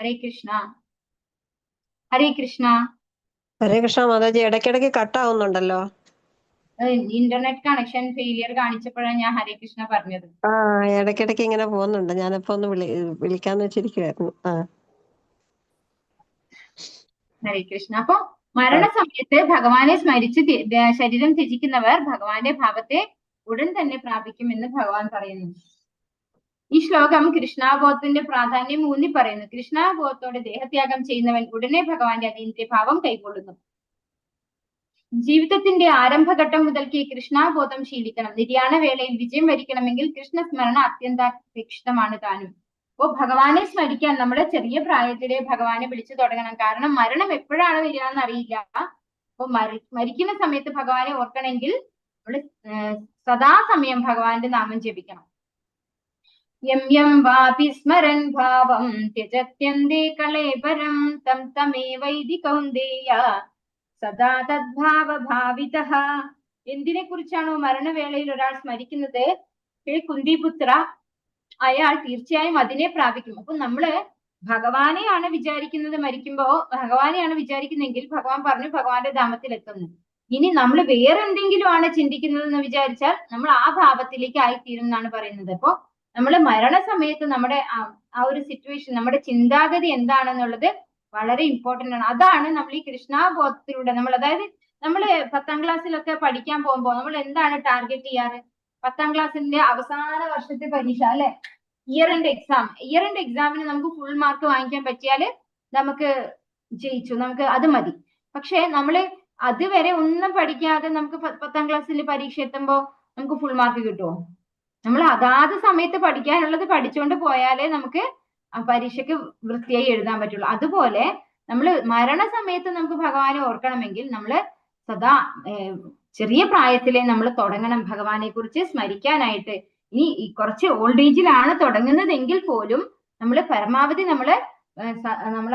ഹരേ കൃഷ്ണ. ഹരേ കൃഷ്ണ. ഹരേ കൃഷ്ണ മാതാജി, ഇടയ്ക്കിടയ്ക്ക് കട്ടാവുന്നുണ്ടല്ലോ. ഇന്റർനെറ്റ് കണക്ഷൻ ഫെയിലിയർ കാണിച്ചപ്പോഴാണ് ഞാൻ ഹരേ കൃഷ്ണ പറഞ്ഞത്. ആ, ഇടയ്ക്കിടയ്ക്ക് ഇങ്ങനെ പോകുന്നുണ്ട്. ഞാനിപ്പോ ഒന്ന് വിളിക്കാന്ന് വെച്ചിരിക്കുവായിരുന്നു. ഹരേ കൃഷ്ണ. അപ്പൊ മരണസമയത്ത് ഭഗവാനെ സ്മരിച്ച് ശരീരം ത്യജിക്കുന്നവർ ഭഗവാന്റെ ഭാവത്തെ ഉടൻ തന്നെ പ്രാപിക്കുമെന്ന് ഭഗവാൻ പറയുന്നു. ഈ ശ്ലോകം കൃഷ്ണാബോധത്തിന്റെ പ്രാധാന്യം ഊന്നി പറയുന്നു. കൃഷ്ണാബോധത്തോടെ ദേഹത്യാഗം ചെയ്യുന്നവൻ ഉടനെ ഭഗവാന്റെ അതീന്ദ്രിയ ഭാവം കൈക്കൊള്ളുന്നു. ജീവിതത്തിന്റെ ആരംഭഘട്ടം മുതൽക്ക് ഈ കൃഷ്ണാബോധം ശീലിക്കണം. നിര്യാണ വേളയിൽ വിജയം വരിക്കണമെങ്കിൽ കൃഷ്ണസ്മരണ അത്യന്താപേക്ഷിതമാണ് താനും. അപ്പോ ഭഗവാനെ സ്മരിക്കാൻ നമ്മുടെ ചെറിയ പ്രായത്തിലെ ഭഗവാനെ വിളിച്ചു തുടങ്ങണം. കാരണം മരണം എപ്പോഴാണ് വരിക എന്നറിയില്ല. അപ്പൊ മരിക്കുന്ന സമയത്ത് ഭഗവാനെ ഓർക്കണമെങ്കിൽ നമ്മൾ സദാസമയം ഭഗവാന്റെ നാമം ജപിക്കണം. യം യം വാപി സ്മരൻ ഭാവം ത്യജത്യന്തേ കളേബരം തം തമേവൈതി കൗന്ദേയ സദാ തദ്ഭാവ ഭാവിതഃ. എന്തിനെ കുറിച്ചാണോ മരണവേളയിൽ ഒരാൾ സ്മരിക്കുന്നത്, ഹേ കുന്തിപുത്ര, അയാൾ തീർച്ചയായും അതിനെ പ്രാപിക്കും. അപ്പൊ നമ്മള് ഭഗവാനെയാണ് വിചാരിക്കുന്നത്, മരിക്കുമ്പോ ഭഗവാനെയാണ് വിചാരിക്കുന്നെങ്കിൽ ഭഗവാൻ പറഞ്ഞു ഭഗവാന്റെ ധാമത്തിൽ എത്തുന്നു. ഇനി നമ്മൾ വേറെ എന്തെങ്കിലും ആണ് ചിന്തിക്കുന്നത് എന്ന് വിചാരിച്ചാൽ നമ്മൾ ആ ഭാവത്തിലേക്ക് ആയിത്തീരും എന്നാണ് പറയുന്നത്. അപ്പൊ നമ്മൾ മരണസമയത്ത് നമ്മുടെ ആ ഒരു സിറ്റുവേഷൻ, നമ്മുടെ ചിന്താഗതി എന്താണെന്നുള്ളത് വളരെ ഇമ്പോർട്ടന്റ് ആണ്. അതാണ് നമ്മൾ ഈ കൃഷ്ണാബോധത്തിലൂടെ നമ്മൾ, അതായത് നമ്മൾ 10ാം ക്ലാസ്സിലൊക്കെ പഠിക്കാൻ പോകുമ്പോൾ നമ്മൾ എന്താണ് ടാർഗറ്റ് ചെയ്യാറ്? 10ാം ക്ലാസ്സിന്റെ അവസാന വർഷത്തെ പരീക്ഷ അല്ലെ, year end exam. Year end എക്സാമിന് നമുക്ക് ഫുൾ മാർക്ക് വാങ്ങിക്കാൻ പറ്റിയാല് നമുക്ക് ജയിച്ചു, നമുക്ക് അത് മതി. പക്ഷെ നമ്മള് അതുവരെ ഒന്നും പഠിക്കാതെ നമുക്ക് 10ാം ക്ലാസ്സിൽ പരീക്ഷ എത്തുമ്പോ നമുക്ക് ഫുൾ മാർക്ക് കിട്ടുമോ? നമ്മൾ അതാത് സമയത്ത് പഠിക്കാനുള്ളത് പഠിച്ചുകൊണ്ട് പോയാലേ നമുക്ക് ആ പരീക്ഷയ്ക്ക് വൃത്തിയായി എഴുതാൻ പറ്റുള്ളൂ. അതുപോലെ നമ്മൾ മരണസമയത്ത് നമുക്ക് ഭഗവാനെ ഓർക്കണമെങ്കിൽ നമ്മൾ സദാ ചെറിയ പ്രായത്തിലെ നമ്മൾ തുടങ്ങണം ഭഗവാനെ കുറിച്ച് സ്മരിക്കാനായിട്ട്. ഇനി കുറച്ച് ഓൾഡ് ഏജിലാണ് തുടങ്ങുന്നതെങ്കിൽ പോലും നമ്മൾ പരമാവധി നമ്മൾ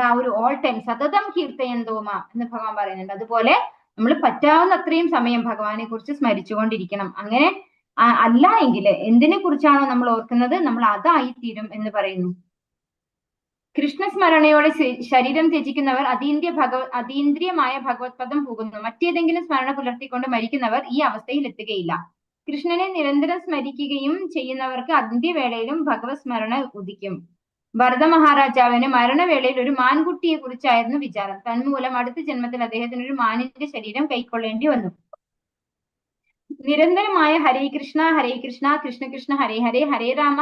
ആ ഒരു ഓൾ ടൈം സതതം കീർത്തയന്തോമ എന്ന് ഭഗവാൻ പറയുന്നുണ്ട്. അതുപോലെ നമ്മൾ പറ്റാവുന്ന അത്രയും സമയം ഭഗവാനെ കുറിച്ച് സ്മരിച്ചുകൊണ്ടിരിക്കണം. അങ്ങനെ അല്ല എങ്കിൽ എന്തിനെ കുറിച്ചാണോ നമ്മൾ ഓർക്കുന്നത് നമ്മൾ അതായിത്തീരും എന്ന് പറയുന്നു. കൃഷ്ണസ്മരണയോടെ ശരീരം ത്യജിക്കുന്നവർ അതീന്ദ്രിയമായ ഭഗവത് പദം പോകുന്നു. മറ്റേതെങ്കിലും സ്മരണ പുലർത്തിക്കൊണ്ട് മരിക്കുന്നവർ ഈ അവസ്ഥയിൽ എത്തുകയില്ല. കൃഷ്ണനെ നിരന്തരം സ്മരിക്കുകയും ചെയ്യുന്നവർക്ക് അന്ത്യവേളയിലും ഭഗവത് സ്മരണ ഉദിക്കും. ഭരത മഹാരാജാവിന് മരണവേളയിൽ ഒരു മാൻകുട്ടിയെ കുറിച്ചായിരുന്നു വിചാരം. തന്മൂലം അടുത്ത ജന്മത്തിൽ അദ്ദേഹത്തിന് ഒരു മാനിന്റെ ശരീരം കൈക്കൊള്ളേണ്ടി വന്നു. നിരന്തരമായ ഹരേ കൃഷ്ണ കൃഷ്ണ കൃഷ്ണ ഹരേ ഹരേ, ഹരേ രാമ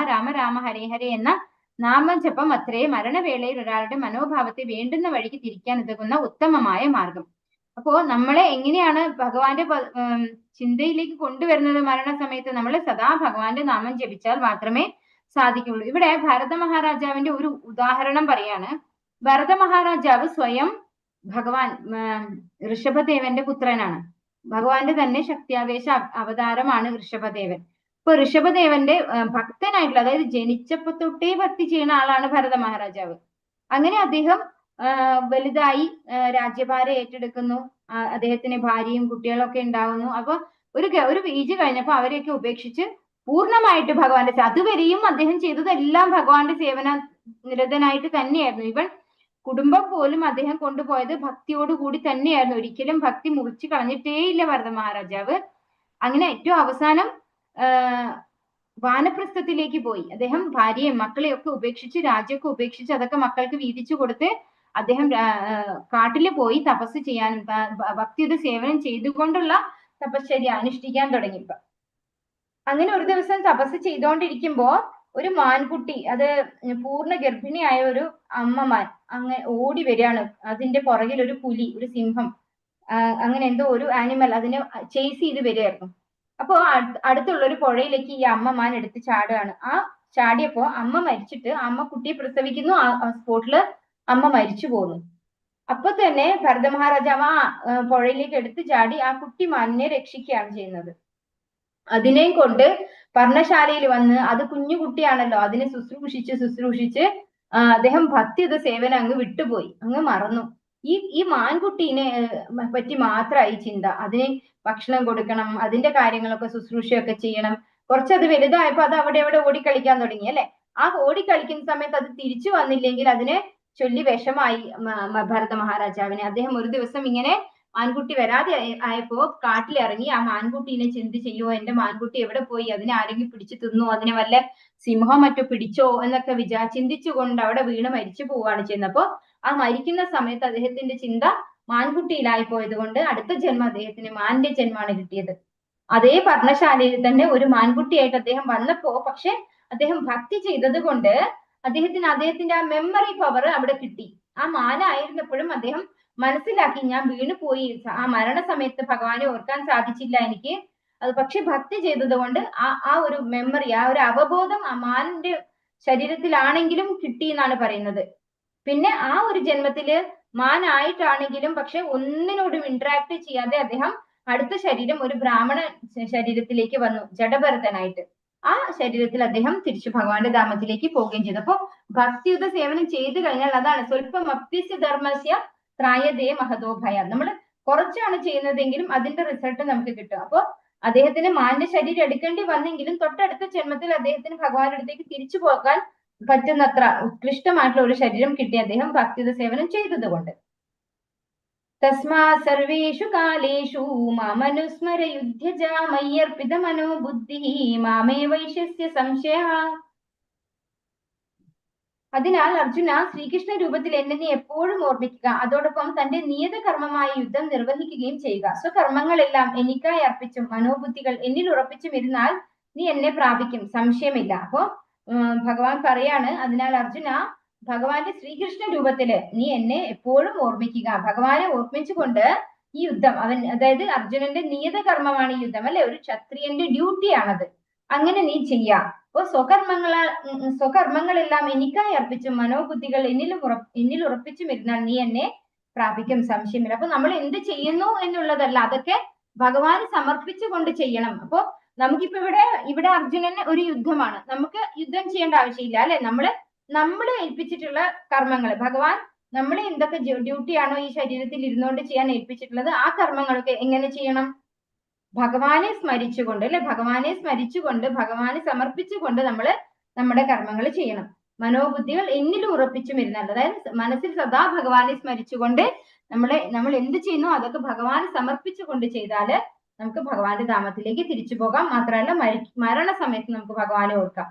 രാമ രാമ ഹരേ ഹരേ എന്ന നാമജപം അത്രേ മരണവേളയിൽ ഒരാളുടെ മനോഭാവത്തെ വേണ്ടുന്ന വഴിക്ക് തിരിക്കാൻ ഉതകുന്ന ഉത്തമമായ മാർഗം. അപ്പോ നമ്മളെ എങ്ങനെയാണ് ഭഗവാന്റെ ചിന്തയിലേക്ക് കൊണ്ടുവരുന്നത്? മരണസമയത്ത് നമ്മൾ സദാ ഭഗവാന്റെ നാമം ജപിച്ചാൽ മാത്രമേ സാധിക്കുള്ളൂ. ഇവിടെ ഭരത മഹാരാജാവിന്റെ ഒരു ഉദാഹരണം പറയാണ്. ഭരത മഹാരാജാവ് സ്വയം ഭഗവാൻ ഋഷഭദേവന്റെ പുത്രനാണ്. ഭഗവാന്റെ തന്നെ ശക്തിയാവേശ അവതാരമാണ് ഋഷഭദേവൻ. ഇപ്പൊ ഋഷഭദേവന്റെ ഭക്തനായിട്ടുള്ള, അതായത് ജനിച്ചപ്പോ തൊട്ടേ ഭക്തി ചെയ്യുന്ന ആളാണ് ഭരത മഹാരാജാവ്. അങ്ങനെ അദ്ദേഹം വലുതായി രാജ്യഭാരം ഏറ്റെടുക്കുന്നു. അദ്ദേഹത്തിന് ഭാര്യയും കുട്ടികളൊക്കെ ഉണ്ടാവുന്നു. അപ്പൊ ഒരു ഏജ് കഴിഞ്ഞപ്പോ അവരെയൊക്കെ ഉപേക്ഷിച്ച് പൂർണ്ണമായിട്ട് ഭഗവാന്റെ, അതുവരെയും അദ്ദേഹം ചെയ്തതെല്ലാം ഭഗവാന്റെ സേവന നിരതനായിട്ട് തന്നെയായിരുന്നു. ഇവൻ കുടുംബം പോലും അദ്ദേഹം കൊണ്ടുപോയത് ഭക്തിയോടുകൂടി തന്നെയായിരുന്നു. ഒരിക്കലും ഭക്തി മുറിച്ചു കളഞ്ഞിട്ടേയില്ല ഭരത മഹാരാജാവ്. അങ്ങനെ ഏറ്റവും അവസാനം വാനപ്രസ്ഥത്തിലേക്ക് പോയി. അദ്ദേഹം ഭാര്യയും മക്കളെയും ഒക്കെ ഉപേക്ഷിച്ച്, രാജ്യമൊക്കെ ഉപേക്ഷിച്ച് അതൊക്കെ മക്കൾക്ക് വീതിച്ചു കൊടുത്ത് അദ്ദേഹം കാട്ടില് പോയി തപസ് ചെയ്യാനും ഭക്തിയുടെ സേവനം ചെയ്തുകൊണ്ടുള്ള തപശ്ചര്യ അനുഷ്ഠിക്കാൻ തുടങ്ങിയപ്പോ, അങ്ങനെ ഒരു ദിവസം തപസ് ചെയ്തുകൊണ്ടിരിക്കുമ്പോ ഒരു മാൻകുട്ടി, അത് പൂർണ്ണ ഗർഭിണിയായ ഒരു അമ്മമാൻ അങ്ങനെ ഓടി വരികയാണ്. അതിന്റെ പുറകിൽ ഒരു പുലി, ഒരു സിംഹം, അങ്ങനെ എന്തോ ഒരു ആനിമൽ അതിനെ ചേസ് ചെയ്ത് വരികയായിരുന്നു. അപ്പോ അടുത്തുള്ള ഒരു പുഴയിലേക്ക് ഈ അമ്മമാൻ എടുത്ത് ചാടുകയാണ്. ആ ചാടിയപ്പോ അമ്മ മരിച്ചിട്ട് അമ്മ കുട്ടിയെ പ്രസവിക്കുന്നു. ആ സ്പോട്ടില് അമ്മ മരിച്ചു പോകുന്നു. അപ്പൊ തന്നെ ഭരത മഹാരാജാവ് ആ പുഴയിലേക്ക് എടുത്ത് ചാടി ആ കുട്ടി മാനിനെ രക്ഷിക്കുകയാണ് ചെയ്യുന്നത്. അതിനെയും കൊണ്ട് പർണശാലയിൽ വന്ന്, അത് കുഞ്ഞു കുട്ടിയാണല്ലോ, അതിനെ ശുശ്രൂഷിച്ച് അദ്ദേഹം ഭക്തിയുടെ സേവനം അങ്ങ് വിട്ടുപോയി, അങ്ങ് മറന്നു. ഈ മാൻകുട്ടീനെ പറ്റി മാത്രമായി ചിന്ത. അതിന് ഭക്ഷണം കൊടുക്കണം, അതിന്റെ കാര്യങ്ങളൊക്കെ ശുശ്രൂഷയൊക്കെ ചെയ്യണം. കുറച്ചത് വലുതായപ്പോ അത് അവിടെ ഓടിക്കളിക്കാൻ തുടങ്ങി അല്ലെ. ആ ഓടിക്കളിക്കുന്ന സമയത്ത് അത് തിരിച്ചു വന്നില്ലെങ്കിൽ അതിനെ ചൊല്ലി വിഷമായി ഭരത മഹാരാജാവിനെ. അദ്ദേഹം ഒരു ദിവസം ഇങ്ങനെ മാൻകുട്ടി വരാതെ ആയപ്പോ കാട്ടിലിറങ്ങി ആ മാൻകുട്ടീനെ എന്ത് ചെയ്യുമോ, എന്റെ മാൻകുട്ടി എവിടെ പോയി, അതിനെ ആരെങ്കിലും പിടിച്ചു തിന്നോ, അതിനെ വല്ല സിംഹം മറ്റോ പിടിച്ചോ എന്നൊക്കെ ചിന്തിച്ചുകൊണ്ട് അവിടെ വീണ് മരിച്ചു പോവുകയാണ് ചെയ്യുന്നത്. അപ്പൊ ആ മരിക്കുന്ന സമയത്ത് അദ്ദേഹത്തിന്റെ ചിന്ത മാൻകുട്ടിയിലായി പോയത് കൊണ്ട് അടുത്ത ജന്മം അദ്ദേഹത്തിന് മാന്റെ ജന്മമാണ് കിട്ടിയത്. അതേ പർണശാലയിൽ തന്നെ ഒരു മാൻകുട്ടിയായിട്ട് അദ്ദേഹം വന്നപ്പോ പക്ഷെ അദ്ദേഹം ഭക്തി ചെയ്തത് കൊണ്ട് അദ്ദേഹത്തിന്റെ ആ മെമ്മറി പവർ അവിടെ കിട്ടി. ആ മാനായിരുന്നപ്പോഴും അദ്ദേഹം മനസ്സിലാക്കി, ഞാൻ വീണുപോയി, ആ മരണസമയത്ത് ഭഗവാനെ ഓർക്കാൻ സാധിച്ചില്ല എനിക്ക്, അത് പക്ഷെ ഭക്തി ചെയ്തത് കൊണ്ട് ആ ഒരു മെമ്മറി, ആ ഒരു അവബോധം ആ മാനിന്റെ ശരീരത്തിലാണെങ്കിലും കിട്ടി എന്നാണ് പറയുന്നത്. പിന്നെ ആ ഒരു ജന്മത്തില് മാനായിട്ടാണെങ്കിലും പക്ഷെ ഒന്നിനോടും ഇന്ററാക്ട് ചെയ്യാതെ അദ്ദേഹം അടുത്ത ശരീരം ഒരു ബ്രാഹ്മണ ശരീരത്തിലേക്ക് വന്നു, ജഡഭരതനായിട്ട്. ആ ശരീരത്തിൽ അദ്ദേഹം തിരിച്ചു ഭഗവാന്റെ ധാമത്തിലേക്ക് പോവുകയും ചെയ്തു. അപ്പൊ ഭക്തിയുത സേവനം ചെയ്തു കഴിഞ്ഞാൽ അതാണ് സ്വല്പം അപ്യസ്യ ധർമ്മസ്യ ത്രായതേ മഹതോ ഭയ. നമ്മൾ കുറച്ചാണ് ചെയ്യുന്നതെങ്കിലും അതിന്റെ റിസൾട്ട് നമുക്ക് കിട്ടും. അപ്പൊ അദ്ദേഹത്തിന് മാന്റെ ശരീരം എടുക്കേണ്ടി വന്നെങ്കിലും തൊട്ടടുത്ത ജന്മത്തിൽ അദ്ദേഹത്തിന് ഭഗവാന്റെ അടുത്തേക്ക് തിരിച്ചു പോകാൻ പറ്റുന്നത്ര ഉത്കൃഷ്ടമായിട്ടുള്ള ഒരു ശരീരം കിട്ടി അദ്ദേഹം ഭക്തിയുത സേവനം ചെയ്തതുകൊണ്ട്. തസ്മാ സർവേഷു കാലേഷു മാമനുസ്മര യുദ്ധ്യജ മയ്യർപ്പിത മനോ ബുദ്ധി മാമേ വൈശ്യസ്യ സംശയ. അതിനാൽ അർജുന, ശ്രീകൃഷ്ണ രൂപത്തിൽ എന്നെ നീ എപ്പോഴും ഓർമ്മിക്കുക, അതോടൊപ്പം തന്റെ നിയത കർമ്മമായ യുദ്ധം നിർവഹിക്കുകയും ചെയ്യുക. സ്വകർമ്മങ്ങളെല്ലാം എനിക്കായി അർപ്പിച്ചും മനോബുദ്ധികൾ എന്നിൽ ഉറപ്പിച്ചും ഇരുന്നാൽ നീ എന്നെ പ്രാപിക്കും, സംശയമില്ല. അപ്പോ ഭഗവാൻ പറയാണ്, അതിനാൽ അർജുന, ഭഗവാന്റെ ശ്രീകൃഷ്ണ രൂപത്തില് നീ എന്നെ എപ്പോഴും ഓർമ്മിക്കുക. ഭഗവാനെ ഓർമ്മിച്ചുകൊണ്ട് ഈ യുദ്ധം അതായത് അർജുനന്റെ നിയത കർമ്മമാണ് ഈ യുദ്ധം, അല്ലെ, ഒരു ക്ഷത്രിയന്റെ ഡ്യൂട്ടിയാണത്. അങ്ങനെ നീ ചെയ്യാം. അപ്പോ സ്വകർമ്മങ്ങളെല്ലാം എനിക്കായി അർപ്പിച്ചും മനോബുദ്ധികൾ എന്നിൽ ഉറപ്പിച്ചും ഇരുന്നാൽ നീ എന്നെ പ്രാപിക്കും, സംശയമില്ല. അപ്പൊ നമ്മൾ എന്ത് ചെയ്യുന്നു എന്നുള്ളതല്ല, അതൊക്കെ ഭഗവാന് സമർപ്പിച്ചുകൊണ്ട് ചെയ്യണം. അപ്പോ നമുക്കിപ്പോ ഇവിടെ അർജുനന് ഒരു യുദ്ധമാണ്, നമുക്ക് യുദ്ധം ചെയ്യേണ്ട ആവശ്യമില്ല, അല്ലെ. നമ്മള് ഏൽപ്പിച്ചിട്ടുള്ള കർമ്മങ്ങൾ ഭഗവാൻ നമ്മളെ എന്തൊക്കെ ഡ്യൂട്ടിയാണോ ഈ ശരീരത്തിൽ ഇരുന്നുകൊണ്ട് ചെയ്യാൻ ഏൽപ്പിച്ചിട്ടുള്ളത്, ആ കർമ്മങ്ങളൊക്കെ എങ്ങനെ ചെയ്യണം? ഭഗവാനെ സ്മരിച്ചുകൊണ്ട്, അല്ലെ, ഭഗവാനെ സ്മരിച്ചുകൊണ്ട് ഭഗവാനെ സമർപ്പിച്ചുകൊണ്ട് നമ്മുടെ കർമ്മങ്ങൾ ചെയ്യണം. മനോബുദ്ധികൾ എന്നിലും ഉറപ്പിച്ചും ഇരുന്നാൽ, അതായത് മനസ്സിൽ സദാ ഭഗവാനെ സ്മരിച്ചുകൊണ്ട് നമ്മൾ എന്ത് ചെയ്യുന്നു അതൊക്കെ ഭഗവാനെ സമർപ്പിച്ചുകൊണ്ട് ചെയ്താല് നമുക്ക് ഭഗവാന്റെ ധാമത്തിലേക്ക് തിരിച്ചു പോകാം. മാത്രമല്ല മരണസമയത്ത് നമുക്ക് ഭഗവാനെ ഓർക്കാം.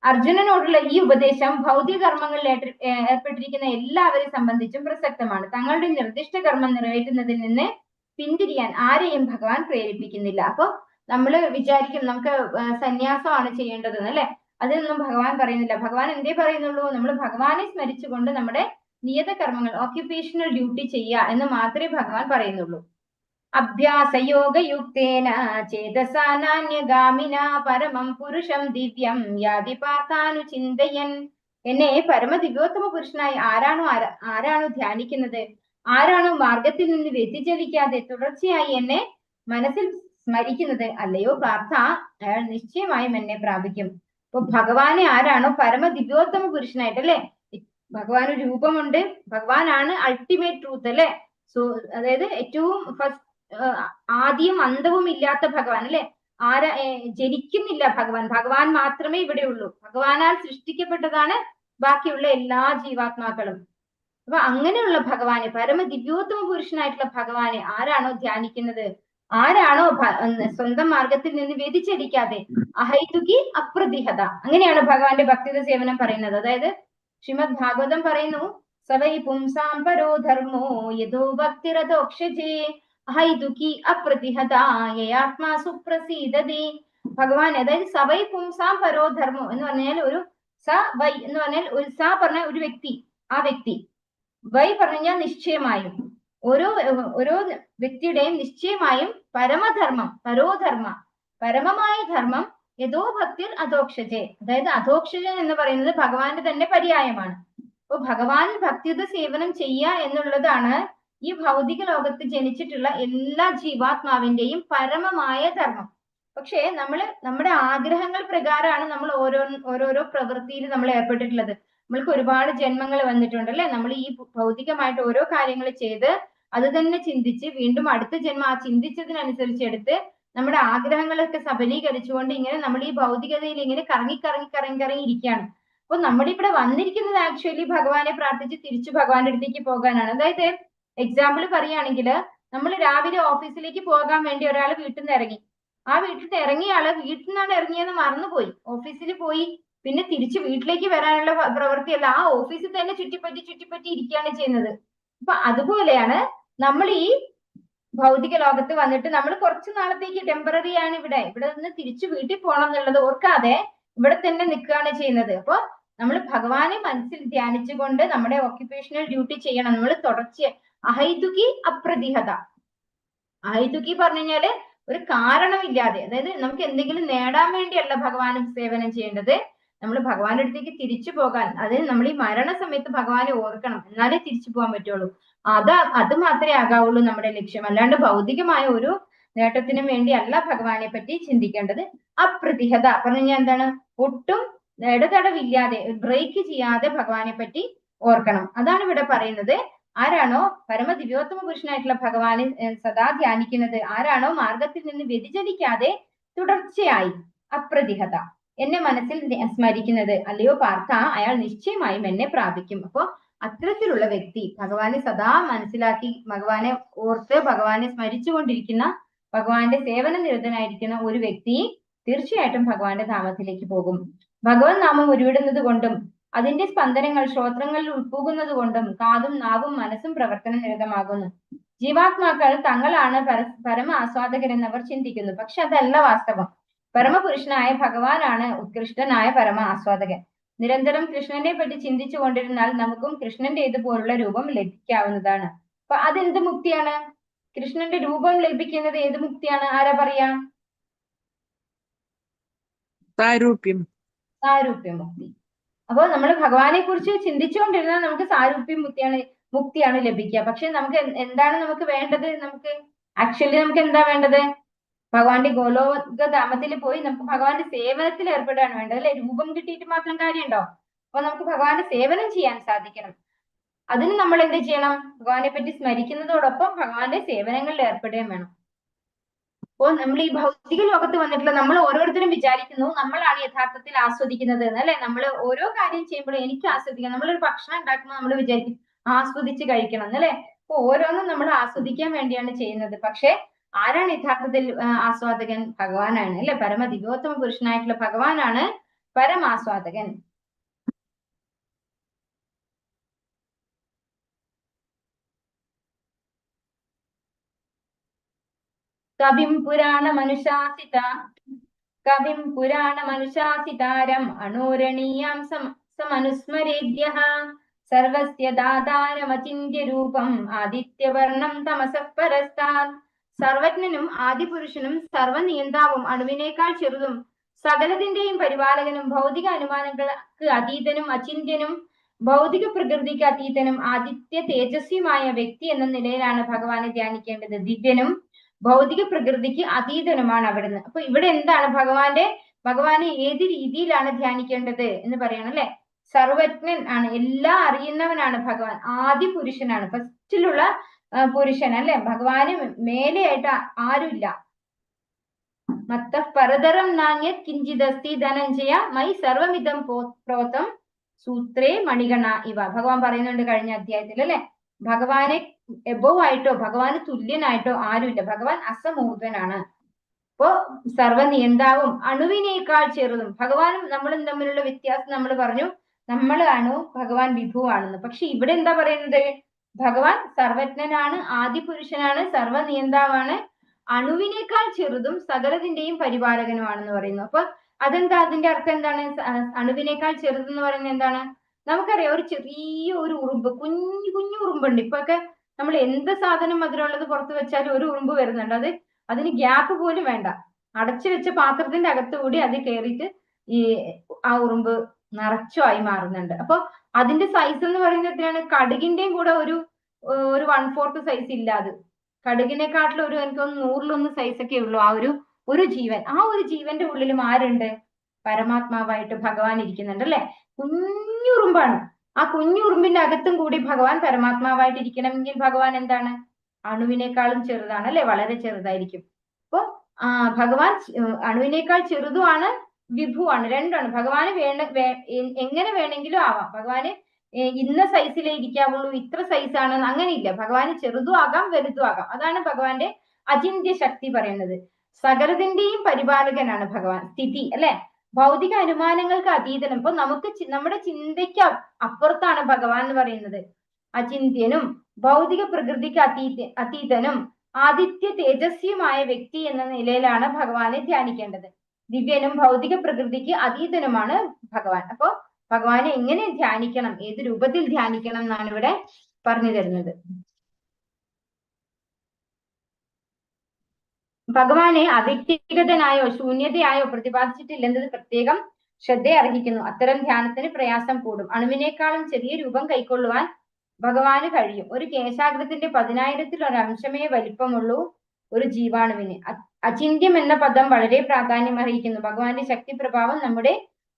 അർജുനനോടുള്ള ഈ ഉപദേശം ഭൗതിക കർമ്മങ്ങളിൽ ഏർപ്പെട്ടിരിക്കുന്ന എല്ലാവരെയും സംബന്ധിച്ചും പ്രസക്തമാണ്. തങ്ങളുടെ നിർദ്ദിഷ്ട കർമ്മം നിറവേറ്റുന്നതിൽ നിന്ന് പിന്തിരിയാൻ ആരെയും ഭഗവാൻ പ്രേരിപ്പിക്കുന്നില്ല. അപ്പൊ നമ്മൾ വിചാരിക്കും നമുക്ക് സന്യാസമാണ് ചെയ്യേണ്ടതെന്ന്, അല്ലെ. അതിനൊന്നും ഭഗവാൻ പറയുന്നില്ല. ഭഗവാൻ എന്തേ പറയുന്നുള്ളൂ? നമ്മൾ ഭഗവാനെ സ്മരിച്ചുകൊണ്ട് നമ്മുടെ നിയത കർമ്മങ്ങൾ, ഓക്യുപേഷണൽ ഡ്യൂട്ടി ചെയ്യുക എന്ന് മാത്രമേ ഭഗവാൻ പറയുന്നുള്ളൂ. അഭ്യാസയോഗയുക്തേന ചേതസാ നാന്യഗാമിന പരമം പുരുഷം ദിവ്യം യാതി പാർത്ഥാനുചിന്തയൻ. എന്നെ പരമദിവ്യോത്തമ പുരുഷനായി ആരാണോ ധ്യാനിക്കുന്നത്, ആരാണോ മാർഗത്തിൽ നിന്ന് വ്യതിചലിക്കാതെ തുടർച്ചയായി എന്നെ മനസ്സിൽ സ്മരിക്കുന്നത്, അല്ലയോ പാർത്ഥ, അയാൾ നിശ്ചയമായും എന്നെ പ്രാപിക്കും. അപ്പൊ ഭഗവാനെ ആരാണോ പരമദിവ്യോത്തമ പുരുഷനായിട്ട്, അല്ലെ, ഭഗവാൻ ഒരു രൂപമുണ്ട്, ഭഗവാനാണ് അൾട്ടിമേറ്റ് ട്രൂത്ത്, അല്ലെ. അതായത് ഏറ്റവും ആദ്യം അന്തവും ഇല്ലാത്ത ഭഗവാൻ, അല്ലെ. ജനിക്കുന്നില്ല ഭഗവാൻ മാത്രമേ ഇവിടെ ഉള്ളൂ. ഭഗവാനാൽ സൃഷ്ടിക്കപ്പെട്ടതാണ് ബാക്കിയുള്ള എല്ലാ ജീവാത്മാക്കളും. അപ്പൊ അങ്ങനെയുള്ള ഭഗവാനെ, പരമദിവ്യോത്തമ പുരുഷനായിട്ടുള്ള ഭഗവാനെ ആരാണോ ധ്യാനിക്കുന്നത്, ആരാണോ സ്വന്തം മാർഗത്തിൽ നിന്ന് വ്യതിചലിക്കാതെ അഹൈതുകി അപ്രതിഹത, അങ്ങനെയാണ് ഭഗവാന്റെ ഭക്തിയുടെ സേവനം പറയുന്നത്. അതായത് ശ്രീമദ് ഭാഗവതം പറയുന്നു, സവൈ പുംസാം പരോ ധർമ്മോ യഥോ ഭക്തിരതോക്ഷജേ അഹൈതുകി അപ്രതിഹത യയാത്മാ സുപ്രസീദതി. ഭഗവാൻ, അതായത് സവൈ പുംസാം പരോ ധർമ്മോ എന്ന് പറഞ്ഞാൽ ഒരു വൈ എന്ന് പറഞ്ഞാൽ പറഞ്ഞ ഒരു വ്യക്തി, ആ വ്യക്തി, വൈ പറഞ്ഞാൽ നിശ്ചയമായും, ഓരോ വ്യക്തിയുടെയും നിശ്ചയമായും പരമധർമ്മം, പരോധർമ്മ, പരമമായ ധർമ്മം യഥോ ഭക്തിർ അധോക്ഷജേ, അതായത് അധോക്ഷജൻ എന്ന് പറയുന്നത് ഭഗവാന്റെ തന്നെ പര്യായമാണ്. അപ്പൊ ഭഗവാൻ ഭക്തിയുത സേവനം ചെയ്യുക എന്നുള്ളതാണ് ഈ ഭൗതിക ലോകത്ത് ജനിച്ചിട്ടുള്ള എല്ലാ ജീവാത്മാവിന്റെയും പരമമായ ധർമ്മം. പക്ഷേ നമ്മുടെ ആഗ്രഹങ്ങൾ പ്രകാരമാണ് നമ്മൾ ഓരോരോ പ്രവൃത്തിയിൽ നമ്മൾ ഏർപ്പെട്ടിട്ടുള്ളത്. നമ്മൾക്ക് ഒരുപാട് ജന്മങ്ങൾ വന്നിട്ടുണ്ട്, അല്ലെ. നമ്മൾ ഈ ഭൗതികമായിട്ട് ഓരോ കാര്യങ്ങൾ ചെയ്ത് അത് തന്നെ ചിന്തിച്ച് വീണ്ടും അടുത്ത ജന്മം ആ ചിന്തിച്ചതിനനുസരിച്ച് എടുത്ത് നമ്മുടെ ആഗ്രഹങ്ങളൊക്കെ സബലീകരിച്ചുകൊണ്ട് ഇങ്ങനെ നമ്മൾ ഈ ഭൗതികതയിൽ ഇങ്ങനെ കറങ്ങി ഇരിക്കുകയാണ്. അപ്പൊ നമ്മുടെ ഇവിടെ വന്നിരിക്കുന്നത് ആക്ച്വലി ഭഗവാനെ പ്രാർത്ഥിച്ച് തിരിച്ചു ഭഗവാന്റെ അടുത്തേക്ക് പോകാനാണ്. അതായത് എക്സാമ്പിൾ പറയുകയാണെങ്കിൽ നമ്മൾ രാവിലെ ഓഫീസിലേക്ക് പോകാൻ വേണ്ടി ഒരാൾ വീട്ടിൽ നിന്ന് ഇറങ്ങി. ആ വീട്ടിൽ നിന്ന് ഇറങ്ങിയ ആള് വീട്ടിൽ നിന്നാണ് ഇറങ്ങിയെന്ന് മറന്നുപോയി, ഓഫീസിൽ പോയി, പിന്നെ തിരിച്ച് വീട്ടിലേക്ക് വരാനുള്ള പ്രവൃത്തിയല്ല, ആ ഓഫീസിൽ തന്നെ ചുറ്റിപ്പറ്റി ഇരിക്കുകയാണ് ചെയ്യുന്നത്. അപ്പൊ അതുപോലെയാണ് നമ്മൾ ഈ ഭൗതിക ലോകത്ത് വന്നിട്ട് നമ്മൾ കുറച്ചു നാളത്തേക്ക് ടെമ്പററി ആണ് ഇവിടെ നിന്ന് തിരിച്ചു വീട്ടിൽ പോകണം എന്നുള്ളത് ഓർക്കാതെ ഇവിടെ തന്നെ നിൽക്കുകയാണ് ചെയ്യുന്നത്. അപ്പൊ നമ്മൾ ഭഗവാനെ മനസ്സിൽ ധ്യാനിച്ചുകൊണ്ട് നമ്മുടെ ഓക്യുപേഷണൽ ഡ്യൂട്ടി ചെയ്യണം. നമ്മൾ തുടർച്ച അഹൈതുകി അപ്രതിഹത. അഹൈതുകി പറഞ്ഞു കഴിഞ്ഞാല് ഒരു കാരണമില്ലാതെ, അതായത് നമുക്ക് എന്തെങ്കിലും നേടാൻ വേണ്ടിയല്ല ഭഗവാന് സേവനം ചെയ്യേണ്ടത്, നമ്മൾ ഭഗവാന്റെ അടുത്തേക്ക് തിരിച്ചു പോകാൻ, അതായത് നമ്മൾ ഈ മരണസമയത്ത് ഭഗവാനെ ഓർക്കണം, എന്നാലേ തിരിച്ചു പോകാൻ പറ്റുള്ളൂ. അത് മാത്രമേ ആകാവുള്ളൂ നമ്മുടെ ലക്ഷ്യം. അല്ലാണ്ട് ഭൗതികമായ ഒരു നേട്ടത്തിനും വേണ്ടി അല്ല ഭഗവാനെ പറ്റി ചിന്തിക്കേണ്ടത്. അപ്രതിഹത പറഞ്ഞു കഴിഞ്ഞാൽ എന്താണ്? ഒട്ടും ഇടതടവില്ലാതെ, ബ്രേക്ക് ചെയ്യാതെ ഭഗവാനെ പറ്റി ഓർക്കണം. അതാണ് ഇവിടെ പറയുന്നത്. ആരാണോ പരമദിവ്യോത്തമ പുരുഷനായിട്ടുള്ള ഭഗവാനെ സദാ ധ്യാനിക്കുന്നത്, ആരാണോ മാർഗത്തിൽ നിന്ന് വ്യതിചലിക്കാതെ തുടർച്ചയായി അപ്രതിഹത എന്നെ മനസ്സിൽ സ്മരിക്കുന്നത്, അല്ലയോ പാർത്ഥ, അയാൾ നിശ്ചയമായും എന്നെ പ്രാപിക്കും. അപ്പോ അത്തരത്തിലുള്ള വ്യക്തി ഭഗവാനെ സദാ മനസ്സിലാക്കി ഭഗവാനെ ഓർത്ത് ഭഗവാനെ സ്മരിച്ചുകൊണ്ടിരിക്കുന്ന, ഭഗവാന്റെ സേവന നിരതനായിരിക്കുന്ന ഒരു വ്യക്തി തീർച്ചയായിട്ടും ഭഗവാന്റെ ധാമത്തിലേക്ക് പോകും. ഭഗവത് നാമം ഉരുവിടുന്നത് കൊണ്ടും അതിന്റെ സ്പന്ദനങ്ങൾ ശ്രോത്രങ്ങളിൽ ഉൾപ്പുകുന്നത് കൊണ്ടും കാതും നാവും മനസ്സും പ്രവർത്തന നിരതമാകുന്നു. ജീവാത്മാക്കൾ തങ്ങളാണ് പരമ ആസ്വാദകരെന്നവർ ചിന്തിക്കുന്നു. പക്ഷെ അതല്ല വാസ്തവം. പരമപുരുഷനായ ഭഗവാനാണ് ഉത്കൃഷ്ടനായ പരമ ആസ്വാദകൻ. നിരന്തരം കൃഷ്ണനെ പറ്റി ചിന്തിച്ചു കൊണ്ടിരുന്നാൽ നമുക്കും കൃഷ്ണന്റെ ഇതുപോലുള്ള രൂപം ലഭിക്കാവുന്നതാണ്. അപ്പൊ അതെന്ത് മുക്തിയാണ്? കൃഷ്ണന്റെ രൂപം ലഭിക്കുന്നത് ഏത് മുക്തിയാണ്? ആരാ പറയാ? സാരൂപ്യം മുക്തി. അപ്പോൾ നമ്മൾ ഭഗവാനെ കുറിച്ച് ചിന്തിച്ചുകൊണ്ടിരുന്നാൽ നമുക്ക് സാരൂപ്യം മുക്തിയാണ് ലഭിക്കുക. പക്ഷെ നമുക്ക് എന്താണ് നമുക്ക് വേണ്ടത്? നമുക്ക് എന്താ വേണ്ടത്? ഭഗവാന്റെ ഗോലോകധാമത്തിൽ പോയി നമുക്ക് ഭഗവാന്റെ സേവനത്തിൽ ഏർപ്പെടാണ് വേണ്ടത്, അല്ലെ? രൂപം കിട്ടിയിട്ട് മാത്രം കാര്യമുണ്ടോ? അപ്പൊ നമുക്ക് ഭഗവാന്റെ സേവനം ചെയ്യാൻ സാധിക്കണം. അതിന് നമ്മൾ എന്ത് ചെയ്യണം? ഭഗവാനെ പറ്റി സ്മരിക്കുന്നതോടൊപ്പം ഭഗവാന്റെ സേവനങ്ങളിൽ ഏർപ്പെടുകയും വേണം. അപ്പോൾ നമ്മൾ ഈ ഭൗതിക ലോകത്ത് വന്നിട്ടുള്ള നമ്മൾ ഓരോരുത്തരും വിചാരിക്കുന്നു നമ്മളാണ് യഥാർത്ഥത്തിൽ ആസ്വദിക്കുന്നത് എന്ന്, അല്ലെ? നമ്മൾ ഓരോ കാര്യം ചെയ്യുമ്പോഴും എനിക്ക് ആസ്വദിക്കണം. നമ്മളൊരു ഭക്ഷണം ഉണ്ടാക്കുമ്പോൾ നമ്മൾ വിചാരിക്കും ആസ്വദിച്ച് കഴിക്കണം എന്നല്ലേ? അപ്പൊ ഓരോന്നും നമ്മൾ ആസ്വദിക്കാൻ വേണ്ടിയാണ് ചെയ്യുന്നത്. പക്ഷെ ആരാണ് യഥാർത്ഥത്തിൽ ആസ്വാദകൻ? ഭഗവാനാണ്, അല്ലെ? പരമ ദിവ്യോത്തമ പുരുഷനായിട്ടുള്ള ഭഗവാനാണ് പരമാസ്വാദകൻ. കവിം പുരാണമനുശാസിതാരം അണോരണീയാം സമനുസ്മരേദ്യഃ സർവസ്യ ദാതാരമചിന്യ രൂപം ആദിത്യവർണം തമസഃ പരസ്താത്. സർവജ്ഞനും ആദിപുരുഷനും സർവനിയന്താവും അണുവിനേക്കാൾ ചെറുതും സകലതിന്റെയും പരിപാലകനും ഭൗതിക അനുമാനങ്ങൾക്ക് അതീതനും അചിന്യനും ഭൗതിക പ്രകൃതിക്ക് അതീതനും ആദിത്യ തേജസ്വിയുമായ വ്യക്തി എന്ന നിലയിലാണ് ഭഗവാനെ ധ്യാനിക്കേണ്ടത്. ദിവ്യനും ഭൗതിക പ്രകൃതിക്ക് അതീതനുമാണ് അവിടുന്ന്. അപ്പൊ ഇവിടെ എന്താണ് ഭഗവാനെ ഏത് രീതിയിലാണ് ധ്യാനിക്കേണ്ടത് എന്ന് പറയണം, അല്ലെ? സർവജ്ഞൻ ആണ്, എല്ലാം അറിയുന്നവനാണ് ഭഗവാൻ. ആദി പുരുഷനാണ്, ഫസ്റ്റിലുള്ള പുരുഷൻ, അല്ലെ? ഭഗവാന് മേലെയായിട്ട് ആരുമില്ല. മത്ത പരതരം നാണ്യത് കിഞ്ചിദസ്തി ധനഞ്ജയ മൈ സർവമിതം പ്രോതം സൂത്രേ മണിഗണ ഇവ. ഭഗവാൻ പറയുന്നുണ്ട് കഴിഞ്ഞ അധ്യായത്തിൽ, അല്ലെ? ഭഗവാനെ എബോവ് ആയിട്ടോ ഭഗവാന് തുല്യനായിട്ടോ ആരുമില്ല. ഭഗവാൻ അസമൂർദ്ധനാണ്. അപ്പോ സർവനിയന്താവും അണുവിനേക്കാൾ ചെറുതും. ഭഗവാനും നമ്മളും തമ്മിലുള്ള വ്യത്യാസം നമ്മൾ പറഞ്ഞു, നമ്മൾ അണു, ഭഗവാൻ വിഭുവാണെന്ന്. പക്ഷെ ഇവിടെ എന്താ പറയുന്നത്? ഭഗവാൻ സർവജ്ഞനാണ്, ആദിപുരുഷനാണ്, സർവനിയന്താവാണ്, അണുവിനേക്കാൾ ചെറുതും സകലതിന്റെയും പരിപാലകനുമാണെന്ന് പറയുന്നു. അപ്പൊ അതെന്താ? അതിന്റെ അർത്ഥം എന്താണ്? അണുവിനേക്കാൾ ചെറുതെന്ന് പറയുന്നത് എന്താണ്? നമുക്കറിയാം, ഒരു ചെറിയ ഒരു ഉറുമ്പ്, കുഞ്ഞു ഉറുമ്പുണ്ട്. ഇപ്പൊക്കെ നമ്മൾ എന്ത് സാധനം മധുരമുള്ളത് പുറത്ത് വെച്ചാലും ഒരു ഉറുമ്പ് വരുന്നുണ്ട്. അതിന് ഗ്യാപ്പ് പോലും വേണ്ട. അടച്ചു വെച്ച പാത്രത്തിന്റെ അകത്തുകൂടി അത് കയറിയിട്ട് ആ ഉറുമ്പ് നിറച്ചുമായി മാറുന്നുണ്ട്. അപ്പൊ അതിന്റെ സൈസ് എന്ന് പറയുന്നത് എത്രയാണ്? കടുകിന്റെയും കൂടെ ഒരു 1/4 സൈസ് ഇല്ല. അത് കടുകിനെക്കാട്ടിലും എനിക്കൊന്ന് 100-1 സൈസൊക്കെ ഉള്ളൂ ആ ഒരു ജീവൻ. ആ ഒരു ജീവന്റെ ഉള്ളിലും ആരുണ്ട്? പരമാത്മാവായിട്ട് ഭഗവാൻ ഇരിക്കുന്നുണ്ട്, അല്ലെ? കുഞ്ഞുറുമ്പാണ്. ആ കുഞ്ഞുറുമ്പിന്റെ അകത്തും കൂടി ഭഗവാൻ പരമാത്മാവായിട്ട് ഇരിക്കണമെങ്കിൽ ഭഗവാൻ എന്താണ്? അണുവിനേക്കാളും ചെറുതാണ്, അല്ലെ? വളരെ ചെറുതായിരിക്കും. അപ്പൊ ഭഗവാൻ അണുവിനേക്കാൾ ചെറുതുമാണ്, വിഭുവാണ്, രണ്ടാണ്. ഭഗവാന് എങ്ങനെ വേണമെങ്കിലും ആവാം. ഭഗവാന് ഇന്ന സൈസിലേ ഇരിക്കാവുള്ളൂ, ഇത്ര സൈസാണ് അങ്ങനെയില്ല. ഭഗവാന് ചെറുതും ആകാം വലുതും ആകാം. അതാണ് ഭഗവാന്റെ അചിന്ത്യ ശക്തി പറയുന്നത്. സകലതിന്റെയും പരിപാലകനാണ് ഭഗവാൻ. സ്ഥിതി അല്ലെ, ഭൗതിക അനുമാനങ്ങൾക്ക് അതീതനും. ഇപ്പൊ നമുക്ക് നമ്മുടെ ചിന്തയ്ക്ക് അപ്പുറത്താണ് ഭഗവാൻ എന്ന് പറയുന്നത്. അചിന്ത്യനും ഭൗതിക പ്രകൃതിക്ക് അതീതനും ആദിത്യ തേജസ്വിയുമായ വ്യക്തി എന്ന നിലയിലാണ് ഭഗവാനെ ധ്യാനിക്കേണ്ടത്. ദിവ്യനും ഭൗതിക പ്രകൃതിക്ക് അതീതനുമാണ് ഭഗവാൻ. അപ്പോ ഭഗവാനെ എങ്ങനെ ധ്യാനിക്കണം, ഏത് രൂപത്തിൽ ധ്യാനിക്കണം എന്നാണ് ഇവിടെ പറഞ്ഞു തരുന്നത്. ഭഗവാനെ അവ്യക്തിഗതനായോ ശൂന്യതയായോ പ്രതിപാദിച്ചിട്ടില്ലെന്നത് പ്രത്യേകം ശ്രദ്ധ അർഹിക്കുന്നു. അത്തരം ധ്യാനത്തിന് പ്രയാസം കൂടും. അണുവിനേക്കാളും ചെറിയ രൂപം കൈക്കൊള്ളുവാൻ ഭഗവാന് കഴിയും. ഒരു കേശാഗ്രത്തിന്റെ 10,000-ൽ ഒരു അംശമേ വലിപ്പമുള്ളൂ ഒരു ജീവാണുവിന്. അചിന്യം എന്ന പദം വളരെ പ്രാധാന്യം അർഹിക്കുന്നു. ഭഗവാന്റെ ശക്തി പ്രഭാവം നമ്മുടെ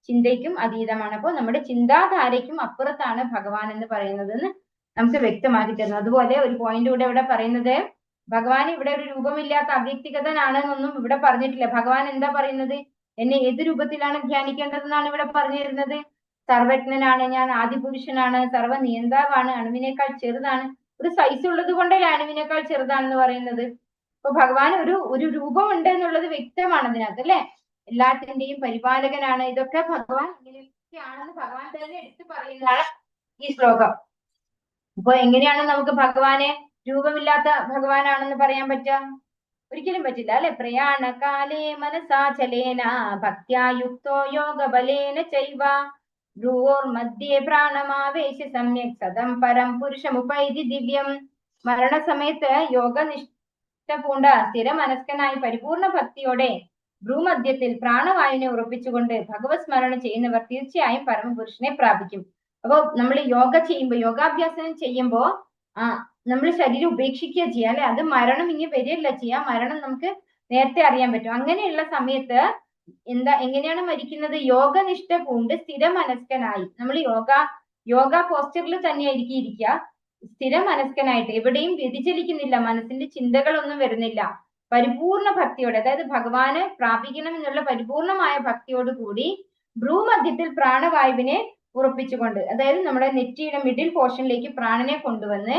ചിന്തയ്ക്കും അതീതമാണ്. അപ്പോൾ നമ്മുടെ ചിന്താധാരയ്ക്കും അപ്പുറത്താണ് ഭഗവാൻ എന്ന് പറയുന്നതെന്ന് നമുക്ക് വ്യക്തമാക്കി തരുന്നു. അതുപോലെ ഒരു പോയിന്റ് കൂടെ ഇവിടെ പറയുന്നത്, ഭഗവാൻ ഇവിടെ ഒരു രൂപമില്ലാത്ത അവ്യക്തിഗതനാണ് എന്നൊന്നും ഇവിടെ പറഞ്ഞിട്ടില്ല. ഭഗവാൻ എന്താ പറയുന്നത്, എന്നെ ഏത് രൂപത്തിലാണ് ധ്യാനിക്കേണ്ടതെന്നാണ് ഇവിടെ പറഞ്ഞു തരുന്നത്. സർവജ്ഞനാണ് ഞാൻ, ആദിപുരുഷനാണ്, സർവ്വ നിയന്താവാണ്, അണുവിനേക്കാൾ ചെറുതാണ്. ഒരു സൈസ് ഉള്ളത് കൊണ്ടല്ലേ അണുവിനേക്കാൾ ചെറുതാണെന്ന് പറയുന്നത്. അപ്പൊ ഭഗവാൻ ഒരു രൂപമുണ്ട് എന്നുള്ളത് വ്യക്തമാണ് അതിനകത്ത് അല്ലെ. എല്ലാത്തിന്റെയും പരിപാലകനാണ്. ഇതൊക്കെ ഭഗവാൻ ഇങ്ങനെയൊക്കെയാണെന്ന് ഭഗവാൻ തന്നെ എടുത്തു പറയുന്നതാണ് ഈ ശ്ലോകം. അപ്പൊ എങ്ങനെയാണ് നമുക്ക് ഭഗവാനെ രൂപമില്ലാത്ത ഭഗവാനാണെന്ന് പറയാൻ പറ്റുക? ഒരിക്കലും പറ്റില്ല അല്ലെ. പ്രയാണകാലേ മനസാചലേന ഭക്ത്യായുക്തോ യോഗബലേന ചൈവ ഭ്രുവോർമധ്യേ പ്രാണമാവേശ സമ്യക് സദം പരം പുരുഷമുപൈതി ദിവ്യം. മരണസമയത്ത് യോഗനിഷ്ഠ പൂണ്ട സ്ഥിര മനസ്കനായി പരിപൂർണ ഭക്തിയോടെ ഭ്രൂമധ്യത്തിൽ പ്രാണവായുവിനെ ഉറപ്പിച്ചുകൊണ്ട് ഭഗവത് സ്മരണ ചെയ്യുന്നവർ തീർച്ചയായും പരമപുരുഷനെ പ്രാപിക്കും. അപ്പൊ നമ്മൾ യോഗ ചെയ്യുമ്പോൾ, യോഗാഭ്യാസം ചെയ്യുമ്പോൾ നമ്മൾ ശരീരം ഉപേക്ഷിക്കുക ചെയ്യുക അല്ലെ. അത് മരണം ഇനി വരികയല്ല ചെയ്യുക. മരണം നമുക്ക് നേരത്തെ അറിയാൻ പറ്റും. അങ്ങനെയുള്ള സമയത്ത് എങ്ങനെയാണ് മരിക്കുന്നത്? യോഗനിഷ്ഠ പൂണ്ട് സ്ഥിര മനസ്കനായി. നമ്മൾ യോഗ പോസ്റ്ററിൽ തന്നെയായിരിക്കും ഇരിക്കുക. സ്ഥിര മനസ്കനായിട്ട് എവിടെയും വ്യതിചലിക്കുന്നില്ല, മനസ്സിന്റെ ചിന്തകളൊന്നും വരുന്നില്ല. പരിപൂർണ ഭക്തിയോടെ, അതായത് ഭഗവാനെ പ്രാപിക്കണം എന്നുള്ള പരിപൂർണമായ ഭക്തിയോട് കൂടി ഭ്രൂമധ്യത്തിൽ പ്രാണവായുവിനെ ഉറപ്പിച്ചുകൊണ്ട്, അതായത് നമ്മുടെ നെറ്റിയുടെ മിഡിൽ പോർഷനിലേക്ക് പ്രാണനെ കൊണ്ടുവന്ന്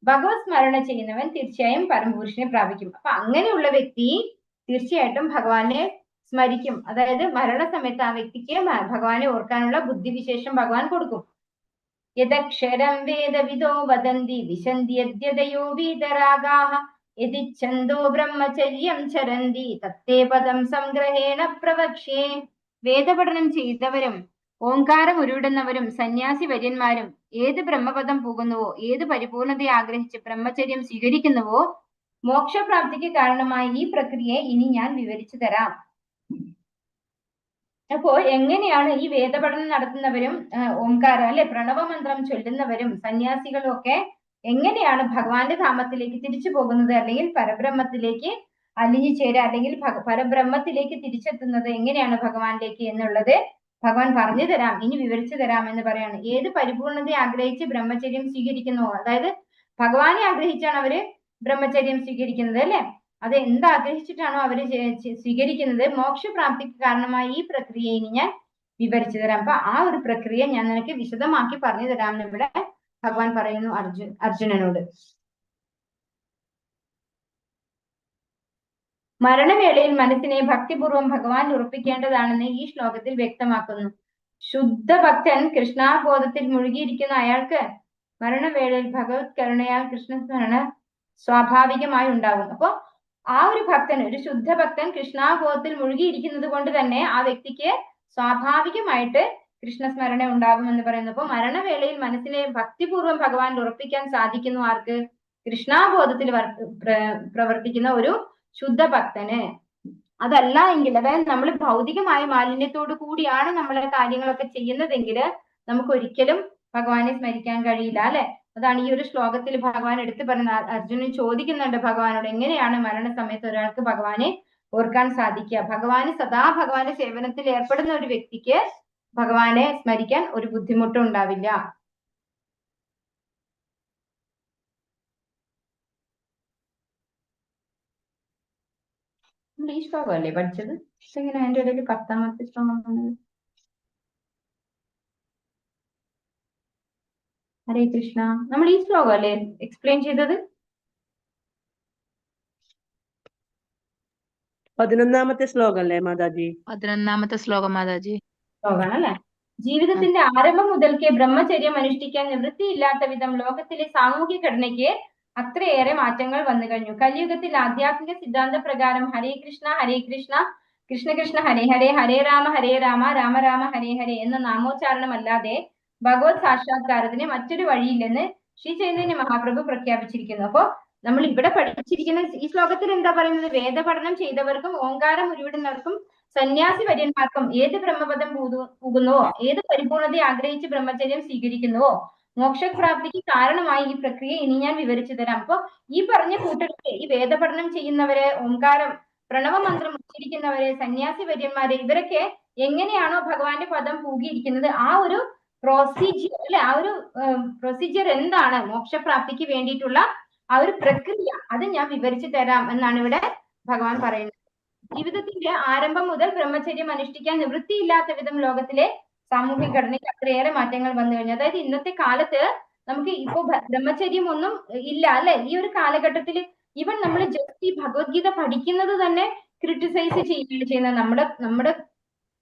ഭഗവത് സ്മരണ ചെയ്യുന്നവൻ തീർച്ചയായും പരമപുരുഷനെ പ്രാപിക്കും. അപ്പൊ അങ്ങനെയുള്ള വ്യക്തി തീർച്ചയായിട്ടും ഭഗവാനെ സ്മരിക്കും. അതായത് മരണസമയത്ത് ആ വ്യക്തിക്ക് ഭഗവാനെ ഓർക്കാനുള്ള ബുദ്ധിവിശേഷം ഭഗവാൻ കൊടുക്കും. യദക്ഷരം വേദവിദോ വദന്തി വിശന്തി യദ്യതയോ വീതരാഗാഃ യദിച്ഛന്തോ ബ്രഹ്മചര്യം ചരന്തി തത്തേ പദം സംഗ്രഹേണ പ്രവക്ഷ്യേ. വേദപഠനം ചെയ്തവരും ഓങ്കാരം ഉരുവിടുന്നവരും സന്യാസി വര്യന്മാരും ഏത് ബ്രഹ്മപദം പോകുന്നുവോ, ഏത് പരിപൂർണതയെ ആഗ്രഹിച്ച് ബ്രഹ്മചര്യം സ്വീകരിക്കുന്നുവോ, മോക്ഷപ്രാപ്തിക്ക് കാരണമായ ഈ പ്രക്രിയയെ ഇനി ഞാൻ വിവരിച്ചു തരാം. അപ്പോൾ എങ്ങനെയാണ് ഈ വേദപഠനം നടത്തുന്നവരും ഓംകാരം അല്ലെ പ്രണവമന്ത്രം ചൊല്ലുന്നവരും സന്യാസികളും ഒക്കെ എങ്ങനെയാണ് ഭഗവാന്റെ ധാമത്തിലേക്ക് തിരിച്ചു പോകുന്നത്, അല്ലെങ്കിൽ പരബ്രഹ്മത്തിലേക്ക് അലിഞ്ഞു ചേരുക, അല്ലെങ്കിൽ പരബ്രഹ്മത്തിലേക്ക് തിരിച്ചെത്തുന്നത് എങ്ങനെയാണ് ഭഗവാനിലേക്ക് എന്നുള്ളത് ഭഗവാൻ പറഞ്ഞു തരാം, ഇനി വിവരിച്ചു തരാം എന്ന് പറയാണ്. ഏത് പരിപൂർണതയെ ആഗ്രഹിച്ച് ബ്രഹ്മചര്യം സ്വീകരിക്കുന്നുവോ, അതായത് ഭഗവാനെ ആഗ്രഹിച്ചാണ് അവര് ബ്രഹ്മചര്യം സ്വീകരിക്കുന്നത് അല്ലെ. അത് എന്താഗ്രഹിച്ചിട്ടാണോ അവര് സ്വീകരിക്കുന്നത്, മോക്ഷപ്രാപ്തിക്ക് കാരണമായ ഈ പ്രക്രിയ ഇനി ഞാൻ വിവരിച്ചു തരാം. അപ്പൊ ആ ഒരു പ്രക്രിയ ഞാൻ നിനക്ക് വിശദമാക്കി പറഞ്ഞു തരാമെന്ന് ഇവിടെ ഭഗവാൻ പറയുന്നു അർജുനനോട്. മരണവേളയിൽ മനസ്സിനെ ഭക്തിപൂർവ്വം ഭഗവാൻ ഉറപ്പിക്കേണ്ടതാണെന്ന് ഈ ശ്ലോകത്തിൽ വ്യക്തമാക്കുന്നു. ശുദ്ധ ഭക്തൻ കൃഷ്ണാബോധത്തിൽ മുഴുകിയിരിക്കുന്ന അയാൾക്ക് മരണവേളയിൽ ഭഗവത് കരുണയാൽ കൃഷ്ണസ്മരണ സ്വാഭാവികമായി ഉണ്ടാകും. അപ്പൊ ആ ഒരു ഭക്തൻ, ഒരു ശുദ്ധ ഭക്തൻ കൃഷ്ണാബോധത്തിൽ മുഴുകിയിരിക്കുന്നത് കൊണ്ട് തന്നെ ആ വ്യക്തിക്ക് സ്വാഭാവികമായിട്ട് കൃഷ്ണസ്മരണ ഉണ്ടാകുമെന്ന് പറയുന്നു. അപ്പൊ മരണവേളയിൽ മനസ്സിനെ ഭക്തിപൂർവ്വം ഭഗവാൻ ഉറപ്പിക്കാൻ സാധിക്കുന്നു ആർക്ക്? കൃഷ്ണാബോധത്തിൽ പ്രവർത്തിക്കുന്ന ഒരു ശുദ്ധ ഭക്തന്. അതല്ല എങ്കിൽ, അതായത് നമ്മൾ ഭൗതികമായ മാലിന്യത്തോടു കൂടിയാണ് നമ്മളെ കാര്യങ്ങളൊക്കെ ചെയ്യുന്നതെങ്കിൽ നമുക്ക് ഒരിക്കലും ഭഗവാനെ സ്മരിക്കാൻ കഴിയില്ല അല്ലെ. അതാണ് ഈ ഒരു ശ്ലോകത്തിൽ ഭഗവാൻ എടുത്തു പറയുന്നത്. അർജുനൻ ചോദിക്കുന്നുണ്ട് ഭഗവാനോട്, എങ്ങനെയാണ് മരണസമയത്ത് ഒരാൾക്ക് ഭഗവാനെ ഓർക്കാൻ സാധിക്കുക? ഭഗവാന് സദാ ഭഗവാന്റെ സേവനത്തിൽ ഏർപ്പെടുന്ന ഒരു വ്യക്തിക്ക് ഭഗവാനെ സ്മരിക്കാൻ ഒരു ബുദ്ധിമുട്ടും ഉണ്ടാവില്ല. നമ്മൾ ഈ ശ്ലോകമല്ലേ പഠിച്ചത്? എങ്ങനെ അതിന്റെ ഇടയിൽ 10ാമത്തെ ശ്ലോകം വന്നത്? ഹരേ കൃഷ്ണ, നമ്മൾ ഈ ശ്ലോകമല്ലേ എക്സ്പ്ലെയിൻ ചെയ്തത്? 11ാമത്തെ ശ്ലോകല്ലേ മാതാജി? 11ാമത്തെ ശ്ലോകം മാതാജി. ശ്ലോകമാണ് അല്ലെ? ജീവിതത്തിന്റെ ആരംഭം മുതൽക്കേ ബ്രഹ്മചര്യം അനുഷ്ഠിക്കാൻ നിവൃത്തിയില്ലാത്ത വിധം ലോകത്തിലെ സാമൂഹ്യ ഘടനയ്ക്ക് അത്രയേറെ മാറ്റങ്ങൾ വന്നു കഴിഞ്ഞു. കലിയുഗത്തിൽ ആധ്യാത്മിക സിദ്ധാന്ത പ്രകാരം ഹരേ കൃഷ്ണ കൃഷ്ണ കൃഷ്ണ ഹരേ ഹരേ, ഹരേ രാമ രാമ രാമ ഹരേ ഹരേ എന്ന നാമോച്ചാരണമല്ലാതെ ഭഗവത് സാക്ഷാത്കാരത്തിന് മറ്റൊരു വഴിയില്ലെന്ന് ശ്രീ ചൈതന്യ മഹാപ്രഭു പ്രഖ്യാപിച്ചിരിക്കുന്നു. അപ്പോ നമ്മൾ ഇവിടെ പഠിച്ചിരിക്കുന്ന ഈ ശ്ലോകത്തിൽ എന്താ പറയുന്നത്? വേദപഠനം ചെയ്തവർക്കും ഓങ്കാരം ഉരുവിടുന്നവർക്കും സന്യാസി വര്യന്മാർക്കും ഏത് ബ്രഹ്മപദം പോകുന്നുവോ, ഏത് പരിപൂർണതയെ ആഗ്രഹിച്ച് ബ്രഹ്മചര്യം സ്വീകരിക്കുന്നുവോ, മോക്ഷപ്രാപ്തിക്ക് കാരണമായി ഈ പ്രക്രിയ ഇനി ഞാൻ വിവരിച്ചു തരാം. അപ്പൊ ഈ പറഞ്ഞ കൂട്ടർക്ക്, ഈ വേദപഠനം ചെയ്യുന്നവരെ, ഓങ്കാരം പ്രണവമന്ത്രം ഉച്ചരിക്കുന്നവരെ, സന്യാസി വര്യന്മാരെ, ഇവരൊക്കെ എങ്ങനെയാണോ ഭഗവാന്റെ പദം പൂകിയിരിക്കുന്നത് ആ ഒരു പ്രൊസീജിയർ അല്ലെ, ആ ഒരു പ്രൊസീജിയർ എന്താണ് മോക്ഷപ്രാപ്തിക്ക് വേണ്ടിയിട്ടുള്ള ആ ഒരു പ്രക്രിയ, അത് ഞാൻ വിവരിച്ചു തരാം എന്നാണ് ഇവിടെ ഭഗവാൻ പറയുന്നത്. ജീവിതത്തിന്റെ ആരംഭം മുതൽ ബ്രഹ്മചര്യം അനുഷ്ഠിക്കാൻ നിവൃത്തിയില്ലാത്ത വിധം ലോകത്തിലെ സാമൂഹ്യ ഘടനയ്ക്ക് അത്രയേറെ മാറ്റങ്ങൾ വന്നു കഴിഞ്ഞു. അതായത് ഇന്നത്തെ കാലത്ത് നമുക്ക് ഇപ്പോ ബ്രഹ്മചര്യം ഒന്നും ഇല്ല അല്ലെ? ഈ ഒരു കാലഘട്ടത്തിൽ ഈവൻ നമ്മൾ ജസ്റ്റ് ഈ ഭഗവത്ഗീത പഠിക്കുന്നത് തന്നെ ക്രിട്ടിസൈസ് ചെയ്യുന്നത്. നമ്മുടെ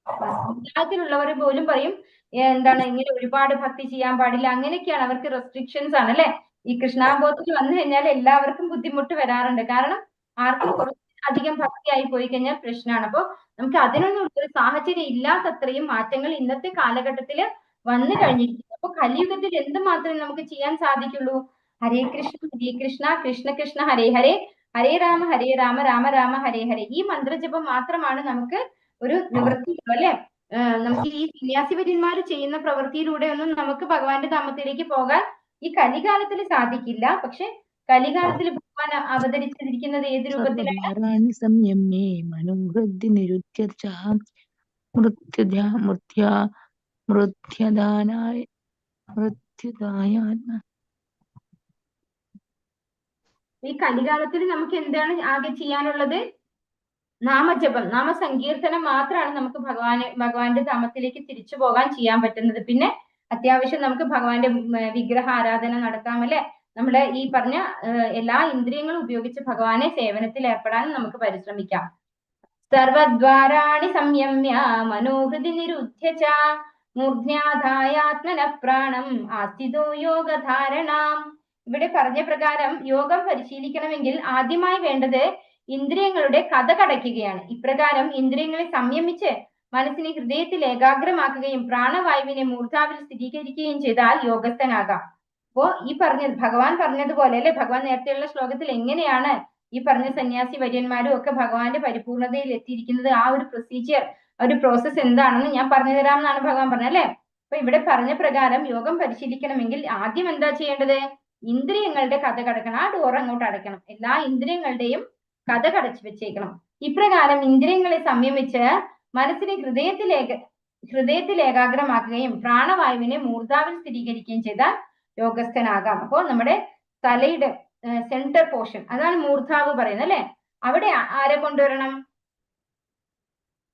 സമുദായത്തിലുള്ളവർ പോലും പറയും എന്താണ്, ഇങ്ങനെ ഒരുപാട് ഭക്തി ചെയ്യാൻ പാടില്ല, അങ്ങനെയൊക്കെയാണ്, അവർക്ക് റെസ്ട്രിക്ഷൻസ് ആണ് അല്ലെ? ഈ കൃഷ്ണാബോധത്തിൽ വന്നു കഴിഞ്ഞാൽ എല്ലാവർക്കും ബുദ്ധിമുട്ട് വരാറുണ്ട്. കാരണം ആർക്കും കുറച്ച് അധികം ഭക്തിയായി പോയി കഴിഞ്ഞാൽ പ്രശ്നമാണ്. അപ്പൊ നമുക്ക് അതിനൊന്നും ഒരു സാഹചര്യം ഇല്ലാത്തത്രയും മാറ്റങ്ങൾ ഇന്നത്തെ കാലഘട്ടത്തിൽ വന്നു കഴിഞ്ഞിരിക്കുന്നു. അപ്പൊ കലിയുഗത്തിൽ എന്ത് മാത്രമേ നമുക്ക് ചെയ്യാൻ സാധിക്കുള്ളൂ? ഹരേ കൃഷ്ണ കൃഷ്ണ കൃഷ്ണ ഹരേ ഹരേ, ഹരേ രാമ രാമ രാമ ഹരേ ഹരേ. ഈ മന്ത്രജപം മാത്രമാണ് നമുക്ക് ഒരു നിവൃത്തിയുള്ളൂ അല്ലെ? നമുക്ക് ഈ സന്യാസിവര്യന്മാർ ചെയ്യുന്ന പ്രവൃത്തിയിലൂടെ ഒന്നും നമുക്ക് ഭഗവാന്റെ ധാമത്തിലേക്ക് പോകാൻ ഈ കലികാലത്തിൽ സാധിക്കില്ല. പക്ഷെ കലികാലത്തിൽ ഭഗവാൻ അവതരിച്ചിരിക്കുന്നത് ഏത് രൂപത്തിലാണ്? സംയമ്യേ മനോഹൃദി നിരുദ്ധ്യ ഈ കലികാലത്തിൽ നമുക്ക് എന്താണ് ആകെ ചെയ്യാനുള്ളത്? നാമജപം, നാമസങ്കീർത്തനം മാത്രമാണ് നമുക്ക് ഭഗവാന്റെ ധാമത്തിലേക്ക് തിരിച്ചു പോകാൻ ചെയ്യാൻ പറ്റുന്നത്. പിന്നെ അത്യാവശ്യം നമുക്ക് ഭഗവാന്റെ വിഗ്രഹ ആരാധന നടത്താം അല്ലെ? നമ്മുടെ ഈ പറഞ്ഞ എല്ലാ ഇന്ദ്രിയങ്ങളും ഉപയോഗിച്ച് ഭഗവാനെ സേവനത്തിൽ ഏർപ്പെടാനും നമുക്ക് പരിശ്രമിക്കാം. സർവദ്വാരാണി സംയമ്യ മനോഹൃതി നിരുദ്ധ്യ ച മൂർധ്യാധായാത്മന പ്രാണം ആസ്ഥിതോ യോഗധാരണാം. ഇവിടെ പറഞ്ഞ പ്രകാരം യോഗം പരിശീലിക്കണമെങ്കിൽ ആദ്യമായി വേണ്ടത് ഇന്ദ്രിയങ്ങളുടെ കഥ കടയ്ക്കുകയാണ്. ഇപ്രകാരം ഇന്ദ്രിയങ്ങളെ സംയമിച്ച് മനസ്സിനെ ഹൃദയത്തിൽ ഏകാഗ്രമാക്കുകയും പ്രാണവായുവിനെ മൂർധാവിൽ സ്ഥിരീകരിക്കുകയും ചെയ്താൽ യോഗസ്ഥനാകാം. അപ്പോ ഈ ഭഗവാൻ പറഞ്ഞതുപോലെ അല്ലെ, ഭഗവാൻ നേരത്തെയുള്ള ശ്ലോകത്തിൽ എങ്ങനെയാണ് ഈ പറഞ്ഞ സന്യാസി വര്യന്മാരും ഒക്കെ ഭഗവാന്റെ പരിപൂർണതയിൽ എത്തിയിരിക്കുന്നത്, ആ ഒരു പ്രൊസീജിയർ, ഒരു പ്രോസസ് എന്താണെന്ന് ഞാൻ പറഞ്ഞു തരാം എന്നാണ് ഭഗവാൻ പറഞ്ഞത് അല്ലെ? അപ്പൊ ഇവിടെ പറഞ്ഞ പ്രകാരം യോഗം പരിശീലിക്കണമെങ്കിൽ ആദ്യം എന്താ ചെയ്യേണ്ടത്? ഇന്ദ്രിയങ്ങളുടെ കഥ കടക്കണം, ആ ഡോർ അങ്ങോട്ട് അടയ്ക്കണം. എല്ലാ ഇന്ദ്രിയങ്ങളുടെയും കഥ കടച്ചു വെച്ചേക്കണം. ഇപ്രകാരം ഇന്ദ്രിയങ്ങളെ സംയമിച്ച് മനസ്സിനെ ഹൃദയത്തിൽ ഏകാഗ്രമാക്കുകയും പ്രാണവായുവിനെ മൂർധാവിൽ സ്ഥിരീകരിക്കുകയും ചെയ്താൽ യോഗസ്ഥനാകാം. അപ്പോൾ നമ്മുടെ തലയുടെ സെന്റർ പോർഷൻ, അതാണ് മൂർധാവ് പറയുന്നത് അല്ലെ? അവിടെ ആരെ കൊണ്ടുവരണം?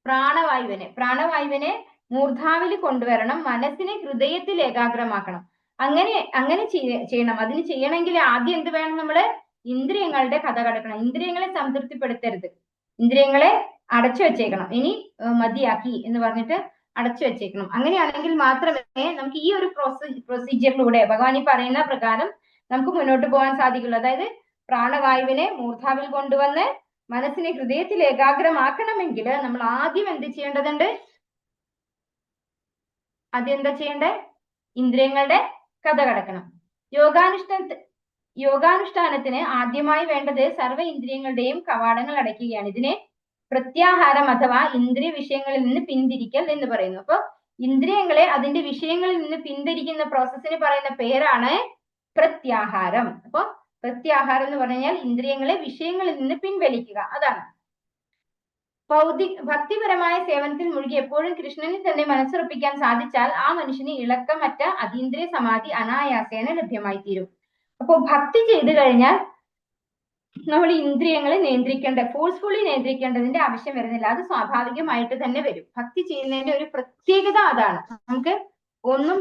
പ്രാണവായുവിനെ മൂർധാവിൽ കൊണ്ടുവരണം. മനസ്സിനെ ഹൃദയത്തിൽ ഏകാഗ്രമാക്കണം. അങ്ങനെ ചെയ്യണം. അതിന് ചെയ്യണമെങ്കിൽ ആദ്യം എന്ത് വേണം? നമ്മള് ഇന്ദ്രിയങ്ങളുടെ കഥ കടക്കണം. ഇന്ദ്രിയങ്ങളെ സംതൃപ്തിപ്പെടുത്തരുത്, ഇന്ദ്രിയങ്ങളെ അടച്ചു വെച്ചേക്കണം. ഇനി മതിയാക്കി എന്ന് പറഞ്ഞിട്ട് അടച്ചു വെച്ചേക്കണം. അങ്ങനെയാണെങ്കിൽ മാത്രമേ നമുക്ക് ഈ ഒരു പ്രൊസീജിയറിലൂടെ ഭഗവാൻ ഈ പറയുന്ന പ്രകാരം നമുക്ക് മുന്നോട്ട് പോകാൻ സാധിക്കുള്ളൂ. അതായത് പ്രാണവായുവിനെ മൂർധാവിൽ കൊണ്ടുവന്ന് മനസ്സിനെ ഹൃദയത്തിൽ ഏകാഗ്രമാക്കണമെങ്കിൽ നമ്മൾ ആദ്യം എന്ത് ചെയ്യേണ്ടതുണ്ട്? ആദ്യം എന്താ ചെയ്യേണ്ടേ? ഇന്ദ്രിയങ്ങളുടെ കഥ കടക്കണം. യോഗാനുഷ്ഠാനത്തിന് ആദ്യമായി വേണ്ടത് സർവ്വ ഇന്ദ്രിയങ്ങളുടെയും കവാടങ്ങൾ അടയ്ക്കുകയാണ്. ഇതിനെ പ്രത്യാഹാരം അഥവാ ഇന്ദ്രിയ വിഷയങ്ങളിൽ നിന്ന് പിന്തിരിക്കൽ എന്ന് പറയുന്നു. അപ്പൊ ഇന്ദ്രിയങ്ങളെ അതിന്റെ വിഷയങ്ങളിൽ നിന്ന് പിന്തിരിക്കുന്ന പ്രോസസ്സിന് പറയുന്ന പേരാണ് പ്രത്യാഹാരം. അപ്പൊ പ്രത്യാഹാരം എന്ന് പറഞ്ഞാൽ ഇന്ദ്രിയങ്ങളെ വിഷയങ്ങളിൽ നിന്ന് പിൻവലിക്കുക, അതാണ്. ഭക്തിപരമായ സേവനത്തിൽ മുഴുകി എപ്പോഴും കൃഷ്ണനിൽ തന്നെ മനസ്സുറപ്പിക്കാൻ സാധിച്ചാൽ ആ മനുഷ്യന് ഇളക്കമറ്റ അതീന്ദ്രിയ സമാധി അനായാസേന ലഭ്യമായി തീരും. അപ്പോ ഭക്തി ചെയ്തു കഴിഞ്ഞാൽ നമ്മൾ ഇന്ദ്രിയങ്ങളെ ഫോഴ്സ്ഫുള്ളി നിയന്ത്രിക്കേണ്ടതിന്റെ ആവശ്യം വരുന്നില്ല. അത് സ്വാഭാവികമായിട്ട് തന്നെ വരും. ഭക്തി ചെയ്യുന്നതിന്റെ ഒരു പ്രത്യേകത അതാണ്. നമുക്ക് ഒന്നും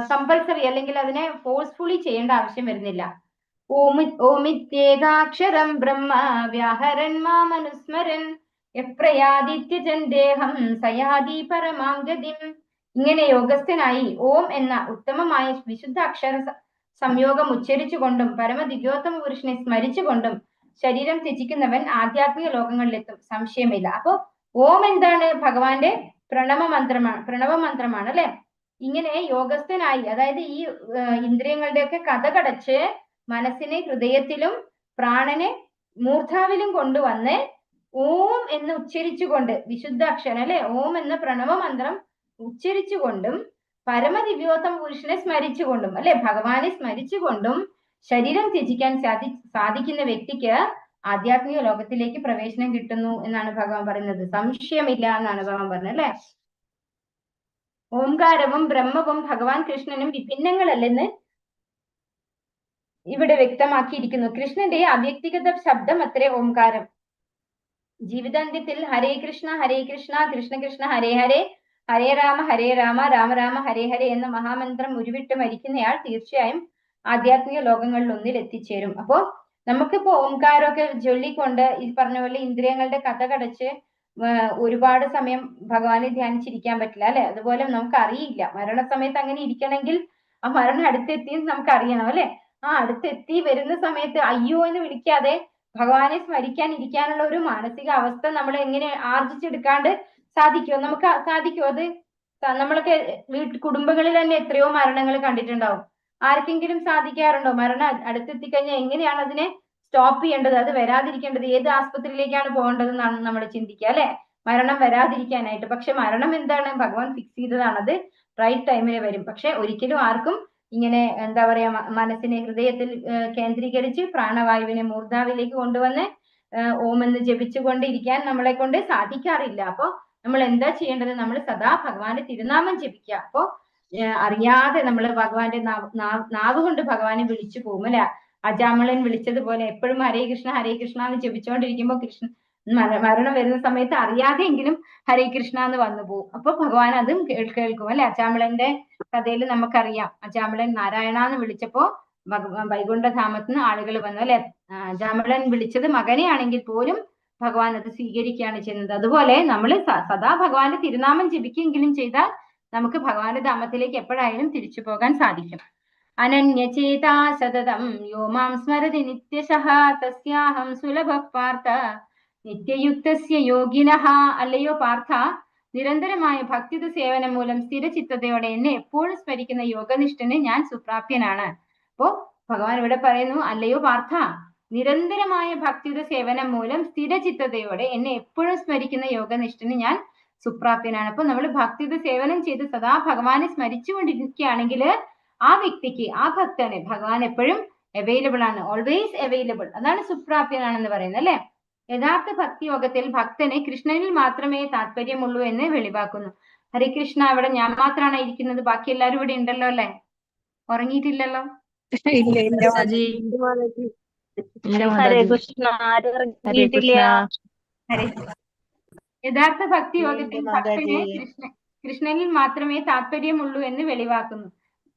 കമ്പൽസറി അല്ലെങ്കിൽ അതിനെ ഫോഴ്സ്ഫുള്ളി ചെയ്യേണ്ട ആവശ്യം വരുന്നില്ല. ഓമിത്യേകാക്ഷരം ബ്രഹ്മ വ്യാഹരൻ മാമനുസ്മരൻ എപ്രയാദിത്യജൻ ദേഹം സയാദി പരമാം ഗതിം. ഇങ്ങനെ യോഗസ്ഥനായി ഓം എന്ന ഉത്തമമായ വിശുദ്ധ അക്ഷര സംയോഗം ഉച്ചരിച്ചുകൊണ്ടും പരമദിവ്യോത്തമ പുരുഷനെ സ്മരിച്ചുകൊണ്ടും ശരീരം ത്യജിക്കുന്നവൻ ആധ്യാത്മിക ലോകങ്ങളിലെത്തും, സംശയമില്ല. അപ്പൊ ഓം എന്താണ്? ഭഗവാന്റെ പ്രണവമന്ത്രമാണ് അല്ലെ. ഇങ്ങനെ യോഗസ്ഥനായി, അതായത് ഈ ഇന്ദ്രിയങ്ങളുടെയൊക്കെ കഥകടച്ച് മനസ്സിനെ ഹൃദയത്തിലും പ്രാണനെ മൂർധാവിലും കൊണ്ടുവന്ന് ഓം എന്ന് ഉച്ചരിച്ചുകൊണ്ട്, വിശുദ്ധ അക്ഷരം അല്ലെ, ഓം എന്ന പ്രണവമന്ത്രം ഉച്ചരിച്ചുകൊണ്ടും പരമദിവ്യോത്തമ പുരുഷനെ സ്മരിച്ചുകൊണ്ടും അല്ലെ, ഭഗവാനെ സ്മരിച്ചുകൊണ്ടും ശരീരം ത്യജിക്കാൻ സാധിക്കുന്ന വ്യക്തിക്ക് ആധ്യാത്മിക ലോകത്തിലേക്ക് പ്രവേശനം കിട്ടുന്നു എന്നാണ് ഭഗവാൻ പറയുന്നത്. സംശയമില്ല എന്നാണ് ഭഗവാൻ പറഞ്ഞത് അല്ലെ. ഓംകാരവും ബ്രഹ്മവും ഭഗവാൻ കൃഷ്ണനും വിഭിന്നങ്ങളല്ലെന്ന് ഇവിടെ വ്യക്തമാക്കിയിരിക്കുന്നു. കൃഷ്ണന്റെ അവ്യക്തിഗത ശബ്ദം അത്രേ ഓംകാരം. ജീവിതാന്ത്യത്തിൽ ഹരേ കൃഷ്ണ കൃഷ്ണ കൃഷ്ണ ഹരേ ഹരേ, ഹരേ രാമ രാമ രാമ ഹരേ ഹരേ എന്ന മഹാമന്ത്രം ഉരുവിട്ട് മരിക്കുന്നയാൾ തീർച്ചയായും ആധ്യാത്മിക ലോകങ്ങളിൽ ഒന്നിൽ എത്തിച്ചേരും. അപ്പോ നമുക്കിപ്പോ ഓംകാരമൊക്കെ ചൊല്ലിക്കൊണ്ട് ഈ പറഞ്ഞ പോലെ ഇന്ദ്രിയങ്ങളുടെ കഥ കടച്ച് ഒരുപാട് സമയം ഭഗവാനെ ധ്യാനിച്ചിരിക്കാൻ പറ്റില്ല അല്ലെ. അതുപോലെ നമുക്ക് അറിയില്ല, മരണസമയത്ത് അങ്ങനെ ഇരിക്കണമെങ്കിൽ ആ മരണം അടുത്തെത്തിയെന്ന് നമുക്ക് അറിയണം അല്ലെ. ആ അടുത്തെത്തി വരുന്ന സമയത്ത് അയ്യോ എന്ന് വിളിക്കാതെ ഭഗവാനെ സ്മരിക്കാൻ ഇരിക്കാനുള്ള ഒരു മാനസിക അവസ്ഥ നമ്മൾ എങ്ങനെ ആർജിച്ചെടുക്കാണ്ട് സാധിക്കുമോ? നമുക്ക് സാധിക്കുമോ? അത് നമ്മളൊക്കെ കുടുംബങ്ങളിൽ തന്നെ എത്രയോ മരണങ്ങൾ കണ്ടിട്ടുണ്ടാവും. ആർക്കെങ്കിലും സാധിക്കാറുണ്ടോ? മരണം അടുത്തെത്തിക്കഴിഞ്ഞാൽ എങ്ങനെയാണ് അതിനെ സ്റ്റോപ്പ് ചെയ്യേണ്ടത്, അത് വരാതിരിക്കേണ്ടത്, ഏത് ആസ്പത്രിയിലേക്കാണ് പോകേണ്ടതെന്നാണ് നമ്മൾ ചിന്തിക്കുക അല്ലെ, മരണം വരാതിരിക്കാനായിട്ട്. പക്ഷെ മരണം എന്താണ്? ഭഗവാൻ ഫിക്സ് ചെയ്തതാണ്, അത് റൈറ്റ് ടൈമിൽ വരും. പക്ഷെ ഒരിക്കലും ആർക്കും ഇങ്ങനെ എന്താ പറയാ മനസ്സിനെ ഹൃദയത്തിൽ കേന്ദ്രീകരിച്ച് പ്രാണവായുവിനെ മൂർധാവിലേക്ക് കൊണ്ടുവന്ന് ഓം എന്ന് ജപിച്ചുകൊണ്ടിരിക്കാൻ നമ്മളെ കൊണ്ട് സാധിക്കാറില്ല. അപ്പൊ നമ്മൾ എന്താ ചെയ്യേണ്ടത്? നമ്മൾ സദാ ഭഗവാന്റെ തിരുനാമം ജപിക്കുക. അപ്പോ അറിയാതെ നമ്മൾ ഭഗവാന്റെ നാവ് കൊണ്ട് ഭഗവാനെ വിളിച്ചു പോകും അല്ലെ. അജാമളൻ വിളിച്ചതുപോലെ എപ്പോഴും ഹരേ കൃഷ്ണ എന്ന് ജപിച്ചുകൊണ്ടിരിക്കുമ്പോൾ കൃഷ്ണൻ മരണം വരുന്ന സമയത്ത് അറിയാതെയെങ്കിലും ഹരേ കൃഷ്ണ എന്ന് വന്നു പോകും. അപ്പൊ ഭഗവാൻ അതും കേൾക്കും അല്ലെ. അജാമളന്റെ കഥയിൽ നമുക്കറിയാം, അജാമളൻ നാരായണ എന്ന് വിളിച്ചപ്പോ വൈകുണ്ഠധാമത്തിൽ നിന്ന് ആളുകൾ വന്നു അല്ലെ. അജാമളൻ വിളിച്ചത് മകനെ ആണെങ്കിൽ പോലും ഭഗവാൻ അത് സ്വീകരിക്കുകയാണ് ചെയ്യുന്നത്. അതുപോലെ നമ്മൾ സദാ ഭഗവാന്റെ തിരുനാമം ജപിക്കെങ്കിലും ചെയ്താൽ നമുക്ക് ഭഗവാന്റെ ധാമത്തിലേക്ക് എപ്പോഴായാലും തിരിച്ചു പോകാൻ സാധിക്കും. അനന്യചേതാ സതതം യോ മാം സ്മരതി നിത്യശഃ തസ്യാഹം സുലഭ പാർത്ഥ നിത്യയുക്തസ്യ യോഗിനഃ. അല്ലയോ പാർത്ഥ, നിരന്തരമായ ഭക്തിത സേവനം മൂലം സ്ഥിരചിത്തതയോടെ എന്നെ എപ്പോഴും സ്മരിക്കുന്ന യോഗനിഷ്ഠന് ഞാൻ സുപ്രാപ്യനാണ്. അപ്പോ ഭഗവാൻ ഇവിടെ പറയുന്നു, അല്ലയോ പാർത്ഥ, നിരന്തരമായ ഭക്തിത സേവനം മൂലം സ്ഥിരചിത്തതയോടെ എന്നെ എപ്പോഴും സ്മരിക്കുന്ന യോഗനിഷ്ഠന് ഞാൻ സുപ്രാപ്യനാണ്. അപ്പൊ നമ്മൾ ഭക്തിത സേവനം ചെയ്ത് സദാ ഭഗവാനെ സ്മരിച്ചുകൊണ്ടിരിക്കുകയാണെങ്കിൽ ആ വ്യക്തിക്ക്, ആ ഭക്തന് ഭഗവാൻ എപ്പോഴും അവൈലബിൾ ആണ്, ഓൾവേസ് അവൈലബിൾ. അതാണ് സുപ്രാപ്യനാണെന്ന് പറയുന്നത് അല്ലെ. യഥാർത്ഥ ഭക്തി യോഗത്തിൽ ഭക്തന് കൃഷ്ണനിൽ മാത്രമേ താല്പര്യമുള്ളൂ എന്ന് വെളിവാക്കുന്നു. ഹരികൃഷ്ണ, ഇവിടെ ഞാൻ മാത്രമാണ് ഇരിക്കുന്നത്, ബാക്കി എല്ലാവരും ഇവിടെ ഉണ്ടല്ലോ അല്ലെ, ഉറങ്ങിയിട്ടില്ലല്ലോ? ഹരേ കൃഷ്ണ. യഥാർത്ഥ ഭക്തി യോഗത്തിൽ ഭക്തന് കൃഷ്ണനിൽ മാത്രമേ താല്പര്യമുള്ളൂ എന്ന് വെളിവാക്കുന്നു.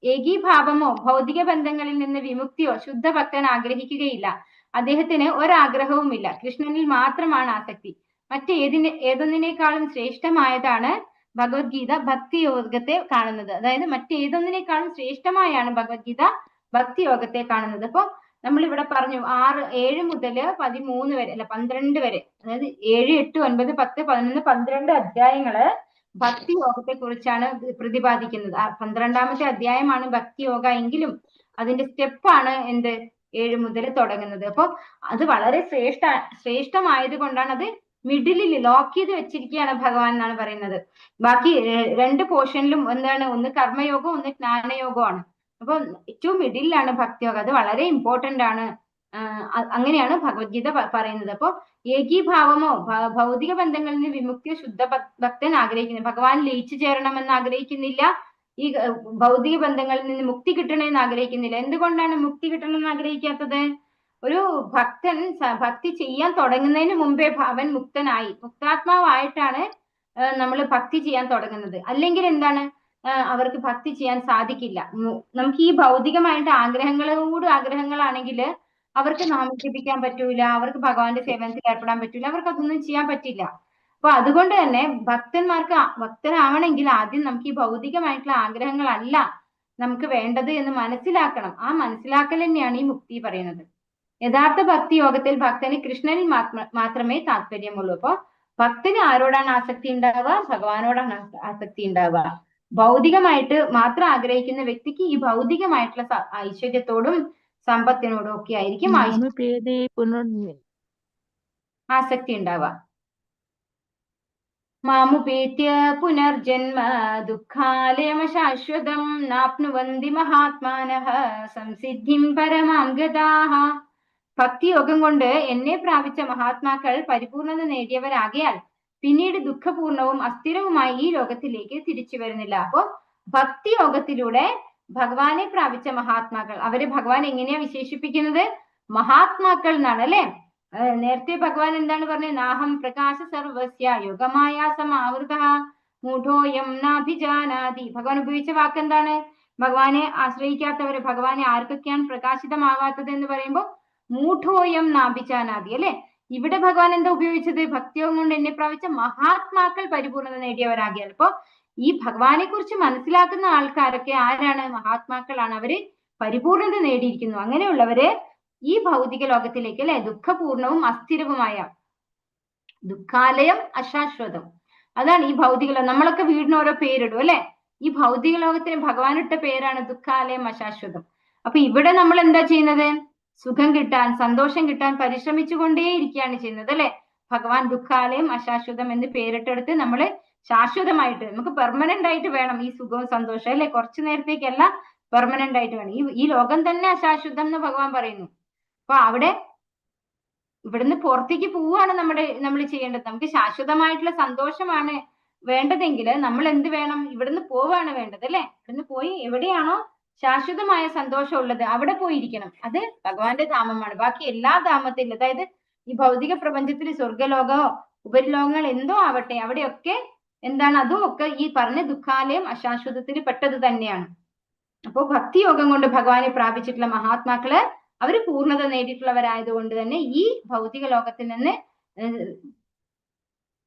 ഏകീഭാവമോ ഭൗതിക ബന്ധങ്ങളിൽ നിന്ന് വിമുക്തിയോ ശുദ്ധ ഭക്തൻ ആഗ്രഹിക്കുകയില്ല. അദ്ദേഹത്തിന് ഒരാഗ്രഹവുമില്ല, കൃഷ്ണനിൽ മാത്രമാണ് ആസക്തി. ഏതൊന്നിനേക്കാളും ശ്രേഷ്ഠമായതാണ് ഭഗവത്ഗീത ഭക്തി യോഗത്തെ കാണുന്നത്. അതായത് മറ്റേതൊന്നിനേക്കാളും ശ്രേഷ്ഠമായാണ് ഭഗവത്ഗീത ഭക്തി യോഗത്തെ കാണുന്നത്. അപ്പൊ നമ്മൾ ഇവിടെ പറഞ്ഞു 7 മുതൽ 13 വരെ അല്ല 12 വരെ, അതായത് 7, 8, 9, 10, 11, 12 അധ്യായങ്ങള് ഭക്തി യോഗത്തെ കുറിച്ചാണ് പ്രതിപാദിക്കുന്നത്. 12ാമത്തെ അധ്യായമാണ് ഭക്തി യോഗ എങ്കിലും അതിന്റെ സ്റ്റെപ്പാണ് എന്ത് 7 മുതൽ തുടങ്ങുന്നത്. അപ്പൊ അത് വളരെ ശ്രേഷ്ഠമായത് കൊണ്ടാണ് അത് മിഡിലിൽ ലോക്ക് ചെയ്ത് വെച്ചിരിക്കുകയാണ് ഭഗവാൻ എന്നാണ് പറയുന്നത്. ബാക്കി 2 പോർഷനിലും എന്താണ്, ഒന്ന് കർമ്മയോഗം, ഒന്ന് ജ്ഞാനയോഗമാണ്. അപ്പൊ ഏറ്റവും മിഡിലാണ് ഭക്തിയോഗം, അത് വളരെ ഇമ്പോർട്ടന്റ് ആണ്. അങ്ങനെയാണ് ഭഗവത്ഗീത പറയുന്നത്. അപ്പൊ ഏകീഭാവമോ ഭൗതിക ബന്ധങ്ങളിൽ നിന്ന് വിമുക്തിയോ ശുദ്ധ ഭക്തൻ ആഗ്രഹിക്കുന്നു. ഭഗവാൻ ലയിച്ചു ചേരണമെന്ന് ആഗ്രഹിക്കുന്നില്ല, ഈ ഭൗതിക ബന്ധങ്ങളിൽ നിന്ന് മുക്തി കിട്ടണമെന്ന് ആഗ്രഹിക്കുന്നില്ല. എന്തുകൊണ്ടാണ് മുക്തി കിട്ടണമെന്ന് ആഗ്രഹിക്കാത്തത്? ഒരു ഭക്തൻ ഭക്തി ചെയ്യാൻ തുടങ്ങുന്നതിന് മുമ്പേ അവൻ മുക്തനായി, മുക്താത്മാവായിട്ടാണ് നമ്മൾ ഭക്തി ചെയ്യാൻ തുടങ്ങുന്നത്. അല്ലെങ്കിൽ എന്താണ്, അവർക്ക് ഭക്തി ചെയ്യാൻ സാധിക്കില്ല. നമുക്ക് ഈ ഭൗതികമായിട്ട് ആഗ്രഹങ്ങളാണെങ്കിൽ അവർക്ക് നാമം ജപിക്കാൻ പറ്റൂല, അവർക്ക് ഭഗവാന്റെ സേവനത്തിൽ ഏർപ്പെടാൻ പറ്റൂല, അവർക്ക് അതൊന്നും ചെയ്യാൻ പറ്റില്ല. അപ്പൊ അതുകൊണ്ട് തന്നെ ഭക്തനാവണമെങ്കിൽ ആദ്യം നമുക്ക് ഈ ഭൗതികമായിട്ടുള്ള ആഗ്രഹങ്ങളല്ല നമുക്ക് വേണ്ടത് എന്ന് മനസ്സിലാക്കണം. ആ മനസ്സിലാക്കൽ തന്നെയാണ് ഈ മുക്തി പറയുന്നത്. യഥാർത്ഥ ഭക്തി യോഗത്തിൽ ഭക്തന് കൃഷ്ണനിൽ മാത്രമേ താല്പര്യമുള്ളൂ. അപ്പൊ ഭക്തന് ആരോടാണ് ആസക്തി ഉണ്ടാവുക? ഭഗവാനോടാണ് ആസക്തി ഉണ്ടാവുക. ഭൗതികമായിട്ട് മാത്രം ആഗ്രഹിക്കുന്ന വ്യക്തിക്ക് ഈ ഭൗതികമായിട്ടുള്ള ഐശ്വര്യത്തോടും സമ്പത്തിനോടും ഒക്കെ ആയിരിക്കും ആസക്തി ഉണ്ടാവുക. മാമുപേത്യ പുനർജന്മ ദുഃഖാലയമശാശ്വതം നാപ്നുവന്തി മഹാത്മാനഃ സംസിദ്ധിം പരമാം ഗതാഃ. ഭക്തിയോഗം കൊണ്ട് എന്നെ പ്രാപിച്ച മഹാത്മാക്കൾ പരിപൂർണത നേടിയവരാകയാൽ പിന്നീട് ദുഃഖപൂർണവും അസ്ഥിരവുമായി ഈ ലോകത്തിലേക്ക് തിരിച്ചു വരുന്നില്ല. അപ്പോ ഭക്തിയോഗത്തിലൂടെ ഭഗവാനെ പ്രാപിച്ച മഹാത്മാക്കൾ, അവരെ ഭഗവാൻ എങ്ങനെയാ വിശേഷിപ്പിക്കുന്നത്? മഹാത്മാക്കൾ എന്നാണ് അല്ലെ. നേരത്തെ ഭഗവാൻ എന്താണ് പറഞ്ഞത്? നാഹം പ്രകാശ സർവസ്യ യോഗമായ സമാവൃത മൂഢോയം നാഭിജാനാതി. ഭഗവാൻ ഉപയോഗിച്ച വാക്ക് എന്താണ്? ഭഗവാനെ ആശ്രയിക്കാത്തവര്, ഭഗവാനെ ആർക്കൊക്കെയാണ് പ്രകാശിതമാവാത്തത് എന്ന് പറയുമ്പോൾ മൂഢോയം നാഭിജാനാതി അല്ലെ. ഇവിടെ ഭഗവാൻ എന്താ ഉപയോഗിച്ചത്? ഭക്തിയോഗം കൊണ്ട് എന്നെ പ്രാപിച്ച മഹാത്മാക്കൾ പരിപൂർണത നേടിയവരാകിയാൽ. അപ്പൊ ഈ ഭഗവാനെ കുറിച്ച് മനസ്സിലാക്കുന്ന ആൾക്കാരൊക്കെ ആരാണ്? മഹാത്മാക്കളാണ്. അവര് പരിപൂർണത നേടിയിരിക്കുന്നു. അങ്ങനെയുള്ളവര് ഈ ഭൗതിക ലോകത്തിലേക്ക് അല്ലെ, ദുഃഖപൂർണവും അസ്ഥിരവുമായ, ദുഃഖാലയം അശാശ്വതം, അതാണ് ഈ ഭൗതിക ലോകം. നമ്മളൊക്കെ വീടിന് ഓരോ പേരിടും അല്ലെ. ഈ ഭൗതിക ലോകത്തിന് ഭഗവാൻ ഇട്ട പേരാണ് ദുഃഖാലയം അശാശ്വതം. അപ്പൊ ഇവിടെ നമ്മൾ എന്താ ചെയ്യുന്നത്? സുഖം കിട്ടാൻ, സന്തോഷം കിട്ടാൻ പരിശ്രമിച്ചുകൊണ്ടേയിരിക്കുകയാണ് ചെയ്യുന്നത് അല്ലെ. ഭഗവാൻ ദുഃഖാലയം അശാശ്വതം എന്ന് പേരിട്ടെടുത്ത് നമ്മൾ ശാശ്വതമായിട്ട്, നമുക്ക് പെർമനന്റ് ആയിട്ട് വേണം ഈ സുഖവും സന്തോഷവും അല്ലെ. കുറച്ചു നേരത്തേക്കല്ല, പെർമനന്റ് ആയിട്ട് വേണം. ഈ ലോകം തന്നെ അശാശ്വതം എന്ന് ഭഗവാൻ പറയുന്നു. അപ്പൊ അവിടെ ഇവിടുന്ന് പുറത്തേക്ക് പോവുകയാണ് നമ്മൾ ചെയ്യേണ്ടത്. നമുക്ക് ശാശ്വതമായിട്ടുള്ള സന്തോഷമാണ് വേണ്ടതെങ്കിൽ നമ്മൾ എന്ത് വേണം? ഇവിടുന്ന് പോവുകയാണ് വേണ്ടത് അല്ലെ. ഇവിടുന്ന് പോയി എവിടെയാണോ ശാശ്വതമായ സന്തോഷം ഉള്ളത് അവിടെ പോയിരിക്കണം. അത് ഭഗവാന്റെ ധാമമാണ്. ബാക്കി എല്ലാ ധാമത്തിലും, അതായത് ഈ ഭൗതിക പ്രപഞ്ചത്തിൽ സ്വർഗലോകമോ ഉപരിലോകങ്ങൾ എന്തോ ആവട്ടെ, അവിടെയൊക്കെ എന്താണ്? അതും ഒക്കെ ഈ പറഞ്ഞ ദുഃഖാലയം അശാശ്വതത്തിൽ പെട്ടത് തന്നെയാണ്. അപ്പോൾ ഭക്തിയോഗം കൊണ്ട് ഭഗവാനെ പ്രാപിച്ചിട്ടുള്ള മഹാത്മാക്കള് അവര് പൂർണ്ണത നേടിയിട്ടുള്ളവരായതുകൊണ്ട് തന്നെ ഈ ഭൗതിക ലോകത്തിൽ നിന്ന്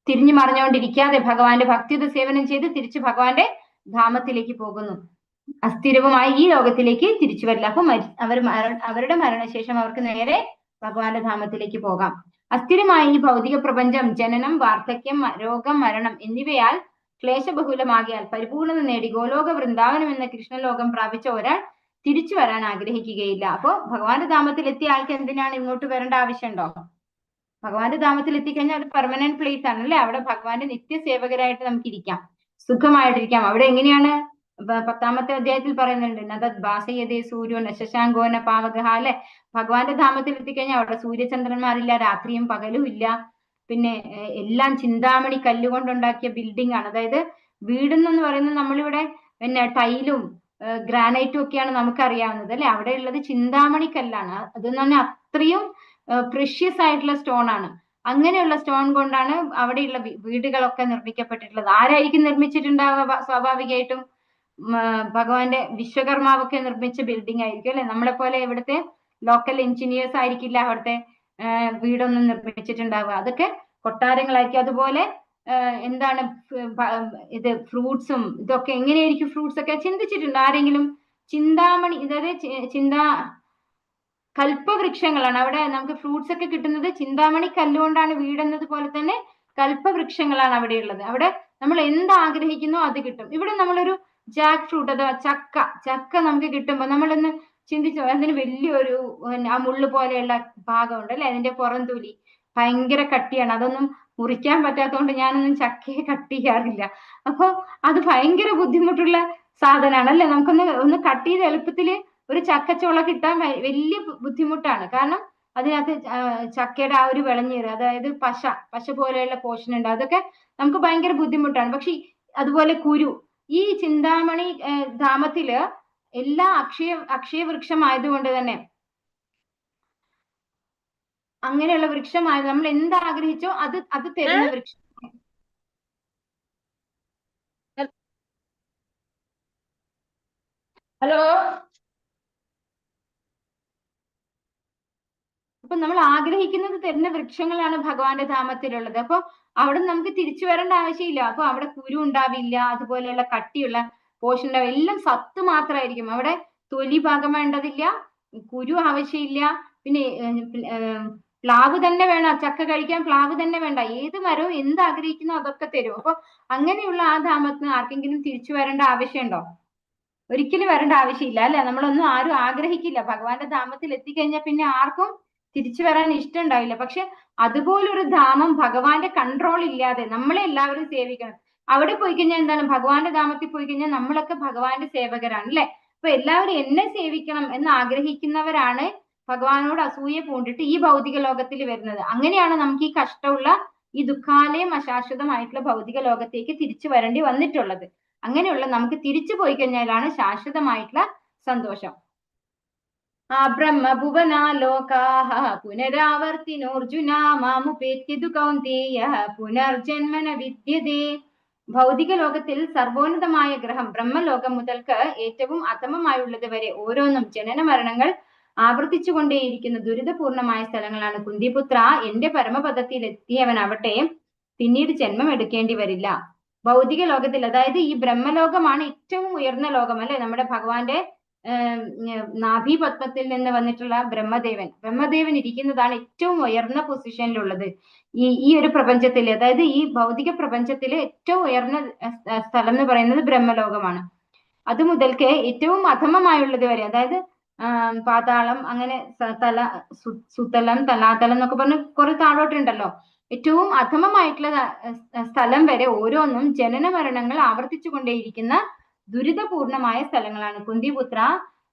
തിരിഞ്ഞു മറിഞ്ഞുകൊണ്ടിരിക്കാതെ ഭഗവാന്റെ ഭക്തിയുത സേവനം ചെയ്ത് തിരിച്ച് ഭഗവാന്റെ ധാമത്തിലേക്ക് പോകുന്നു. അസ്ഥിരവുമായി ഈ ലോകത്തിലേക്ക് തിരിച്ചു വരില്ല. അപ്പൊ അവരുടെ മരണശേഷം അവർക്ക് നേരെ ഭഗവാന്റെ ധാമത്തിലേക്ക് പോകാം. അസ്ഥിരമായ ഈ ഭൗതിക പ്രപഞ്ചം ജനനം, വാർദ്ധക്യം, രോഗം, മരണം എന്നിവയാൽ ക്ലേശബഹുലമാകിയാൽ പരിപൂർണത നേടി ഗോലോക വൃന്ദാവനം എന്ന കൃഷ്ണലോകം പ്രാപിച്ച ഒരാൾ തിരിച്ചു വരാൻ ആഗ്രഹിക്കുകയില്ല. അപ്പോ ഭഗവാന്റെ ധാമത്തിൽ എത്തിയ ആൾക്ക് എന്തിനാണ് ഇങ്ങോട്ട് വരേണ്ട ആവശ്യമുണ്ടോ? ഭഗവാന്റെ ധാമത്തിൽ എത്തിക്കഴിഞ്ഞാൽ അത് പെർമനന്റ് പ്ലേസ് ആണ് അല്ലെ. അവിടെ ഭഗവാന്റെ നിത്യസേവകരായിട്ട് നമുക്ക് ഇരിക്കാം, സുഖമായിട്ടിരിക്കാം. അവിടെ എങ്ങനെയാണ്? 10ാമത്തെ അധ്യായത്തിൽ പറയുന്നുണ്ട്, നദത് ഭാസയതേ സൂര്യോ നശശാങ്കോന പാവകഹ അല്ലെ. ഭഗവാന്റെ ധാമത്തിൽ എത്തിക്കഴിഞ്ഞാൽ അവിടെ സൂര്യചന്ദ്രന്മാരില്ല, രാത്രിയും പകലും ഇല്ല. പിന്നെ എല്ലാം ചിന്താമണി കല്ലുകൊണ്ടുണ്ടാക്കിയ ബിൽഡിംഗ് ആണ്. അതായത് വീടെന്ന് പറയുന്നത് നമ്മളിവിടെ പിന്നെ ടൈലും ഗ്രാനൈറ്റും ഒക്കെയാണ് നമുക്കറിയാവുന്നത് അല്ലെ. അവിടെ ഉള്ളത് ചിന്താമണി കല്ലാണ്. അതെന്ന് പറഞ്ഞാൽ അത്രയും പ്രഷ്യസ് ആയിട്ടുള്ള സ്റ്റോൺ ആണ്. അങ്ങനെയുള്ള സ്റ്റോൺ കൊണ്ടാണ് അവിടെയുള്ള വീടുകളൊക്കെ നിർമ്മിക്കപ്പെട്ടിട്ടുള്ളത്. ആരായിരിക്കും നിർമ്മിച്ചിട്ടുണ്ടാവുക? സ്വാഭാവികമായിട്ടും ഭഗവാന്റെ വിശ്വകർമാവൊക്കെ നിർമ്മിച്ച ബിൽഡിംഗ് ആയിരിക്കും അല്ലെ. നമ്മളെ പോലെ ഇവിടുത്തെ ലോക്കൽ എഞ്ചിനീയേഴ്സ് ആയിരിക്കില്ല അവിടുത്തെ വീടൊന്നും നിർമ്മിച്ചിട്ടുണ്ടാവുക. അതൊക്കെ കൊട്ടാരങ്ങളായിരിക്കും. അതുപോലെ എന്താണ് ഇത് ഫ്രൂട്ട്സും ഇതൊക്കെ എങ്ങനെയായിരിക്കും? ഫ്രൂട്ട്സ് ഒക്കെ ചിന്തിച്ചിട്ടുണ്ട് ആരെങ്കിലും? ചിന്താമണി, അതായത് കൽപ്പവൃക്ഷങ്ങളാണ് അവിടെ നമുക്ക് ഫ്രൂട്ട്സ് ഒക്കെ കിട്ടുന്നത്. ചിന്താമണി കല്ലുകൊണ്ടാണ് വീടെന്നത് പോലെ തന്നെ കൽപ്പവൃക്ഷങ്ങളാണ് അവിടെ ഉള്ളത്. അവിടെ നമ്മൾ എന്ത് ആഗ്രഹിക്കുന്നോ അത് കിട്ടും. ഇവിടെ നമ്മളൊരു ജാക്ക് ഫ്രൂട്ട് അഥവാ ചക്ക നമുക്ക് കിട്ടുമ്പോൾ നമ്മളൊന്ന് ചിന്തിച്ചോ, അതിന് വലിയൊരു ആ മുള്ളു പോലെയുള്ള ഭാഗമുണ്ട് അല്ലെ. അതിന്റെ പുറം തൊലി ഭയങ്കര കട്ടിയാണ്. അതൊന്നും മുറിക്കാൻ പറ്റാത്തതുകൊണ്ട് ഞാനൊന്നും ചക്കയെ കട്ട് ചെയ്യാറില്ല. അപ്പൊ അത് ഭയങ്കര ബുദ്ധിമുട്ടുള്ള സാധനമാണ് അല്ലെ. നമുക്കൊന്ന് കട്ട് ചെയ്ത് എളുപ്പത്തില് ഒരു ചക്കച്ചോള കിട്ടാൻ വലിയ ബുദ്ധിമുട്ടാണ്. കാരണം അതിനകത്ത് ചക്കയുടെ ആ ഒരു വിളഞ്ഞീറ്, അതായത് പശ പോലെയുള്ള പോർഷൻ ഉണ്ട്. അതൊക്കെ നമുക്ക് ഭയങ്കര ബുദ്ധിമുട്ടാണ്. പക്ഷെ അതുപോലെ കുരു, ഈ ചിന്താമണി ധാമത്തില് എല്ലാ അക്ഷയ വൃക്ഷം ആയതുകൊണ്ട് തന്നെ അങ്ങനെയുള്ള വൃക്ഷമായ നമ്മൾ എന്ത് ആഗ്രഹിച്ചോ അത് തരുന്ന വൃക്ഷം. ഹലോ. അപ്പൊ നമ്മൾ ആഗ്രഹിക്കുന്നത് തരുന്ന വൃക്ഷങ്ങളാണ് ഭഗവാന്റെ ധാമത്തിലുള്ളത്. അപ്പൊ അവിടെ നമുക്ക് തിരിച്ചു വരേണ്ട ആവശ്യമില്ല. അപ്പൊ അവിടെ കുരു ഉണ്ടാവില്ല, അതുപോലെയുള്ള കട്ടിയുള്ള പോഷൻ ഉണ്ടാവില്ല, എല്ലാം സത്ത് മാത്രമായിരിക്കും. അവിടെ തൊലി ഭാഗം വേണ്ടതില്ല, കുരു ആവശ്യമില്ല. പിന്നെ പ്ലാവ് തന്നെ വേണം, ചക്ക കഴിക്കാൻ പ്ലാവ് തന്നെ വേണ്ട, ഏത് മരവും എന്ത് ആഗ്രഹിക്കുന്നോ അതൊക്കെ തരും. അപ്പൊ അങ്ങനെയുള്ള ആ ധാമത്തിന് ആർക്കെങ്കിലും തിരിച്ചു വരേണ്ട ആവശ്യമുണ്ടോ? ഒരിക്കലും വരേണ്ട ആവശ്യമില്ല അല്ലെ. നമ്മളൊന്നും ആരും ആഗ്രഹിക്കില്ല. ഭഗവാന്റെ ധാമത്തിൽ എത്തിക്കഴിഞ്ഞാൽ പിന്നെ ആർക്കും തിരിച്ചു വരാൻ ഇഷ്ടം ഉണ്ടാവില്ല. പക്ഷെ അതുപോലൊരു ധാമം ഭഗവാന്റെ കൺട്രോൾ ഇല്ലാതെ നമ്മളെ എല്ലാവരും സേവിക്കണം. അവിടെ പോയി കഴിഞ്ഞാൽ എന്താണ്, ഭഗവാന്റെ ധാമത്തിൽ പോയി കഴിഞ്ഞാൽ നമ്മളൊക്കെ ഭഗവാന്റെ സേവകരാണ് അല്ലെ. അപ്പൊ എല്ലാവരും എന്നെ സേവിക്കണം എന്ന് ആഗ്രഹിക്കുന്നവരാണ് ഭഗവാനോട് അസൂയ പൂണ്ടിട്ട് ഈ ഭൗതിക ലോകത്തിൽ വരുന്നത്. അങ്ങനെയാണ് നമുക്ക് ഈ കഷ്ടമുള്ള ഈ ദുഃഖാലയം അശാശ്വതമായിട്ടുള്ള ഭൗതിക ലോകത്തേക്ക് തിരിച്ചു വരേണ്ടി വന്നിട്ടുള്ളത്. അങ്ങനെയുള്ള നമുക്ക് തിരിച്ചു പോയി കഴിഞ്ഞാലാണ് ശാശ്വതമായിട്ടുള്ള സന്തോഷം. ബ്രഹ്മഭുവനാലോകാഃ പുനരാവർത്തിനോർജുന മാമുപേത്യതു കൗന്തേയ പുനർജന്മന വിദ്യതേ. ഭൗതിക ലോകത്തിൽ സർവോന്നതമായ ഗ്രഹം ബ്രഹ്മലോകം മുതൽക്ക് ഏറ്റവും അധമമായുള്ളത് വരെ ഓരോന്നും ജനന മരണങ്ങൾ ആവർത്തിച്ചുകൊണ്ടേയിരിക്കുന്ന ദുരിതപൂർണമായ സ്ഥലങ്ങളാണ്. കുന്തിപുത്ര, എന്റെ പരമപദത്തിൽ എത്തിയവനാവട്ടെ പിന്നീട് ജന്മം എടുക്കേണ്ടി വരില്ല. ഭൗതിക ലോകത്തിൽ, അതായത് ഈ ബ്രഹ്മലോകമാണ് ഏറ്റവും ഉയർന്ന ലോകം അല്ലെ. നമ്മുടെ ഭഗവാന്റെ നാഭീപത്മത്തിൽ നിന്ന് വന്നിട്ടുള്ള ബ്രഹ്മദേവൻ ഇരിക്കുന്നതാണ് ഏറ്റവും ഉയർന്ന പൊസിഷനിലുള്ളത് ഈ ഒരു പ്രപഞ്ചത്തിൽ. അതായത് ഈ ഭൗതിക പ്രപഞ്ചത്തിലെ ഏറ്റവും ഉയർന്ന സ്ഥലം എന്ന് പറയുന്നത് ബ്രഹ്മലോകമാണ്. അത് മുതൽക്ക് ഏറ്റവും അധമമായുള്ളത് വരെ, അതായത് പാതാളം, അങ്ങനെ സുതലം, തലാതലം എന്നൊക്കെ പറഞ്ഞ് കുറെ താഴോട്ടുണ്ടല്ലോ. ഏറ്റവും അധമമായിട്ടുള്ള സ്ഥലം വരെ ഓരോന്നും ജനന മരണങ്ങൾ ആവർത്തിച്ചു കൊണ്ടേയിരിക്കുന്ന ദുരിതപൂർണമായ സ്ഥലങ്ങളാണ്. കുന്തിപുത്ര,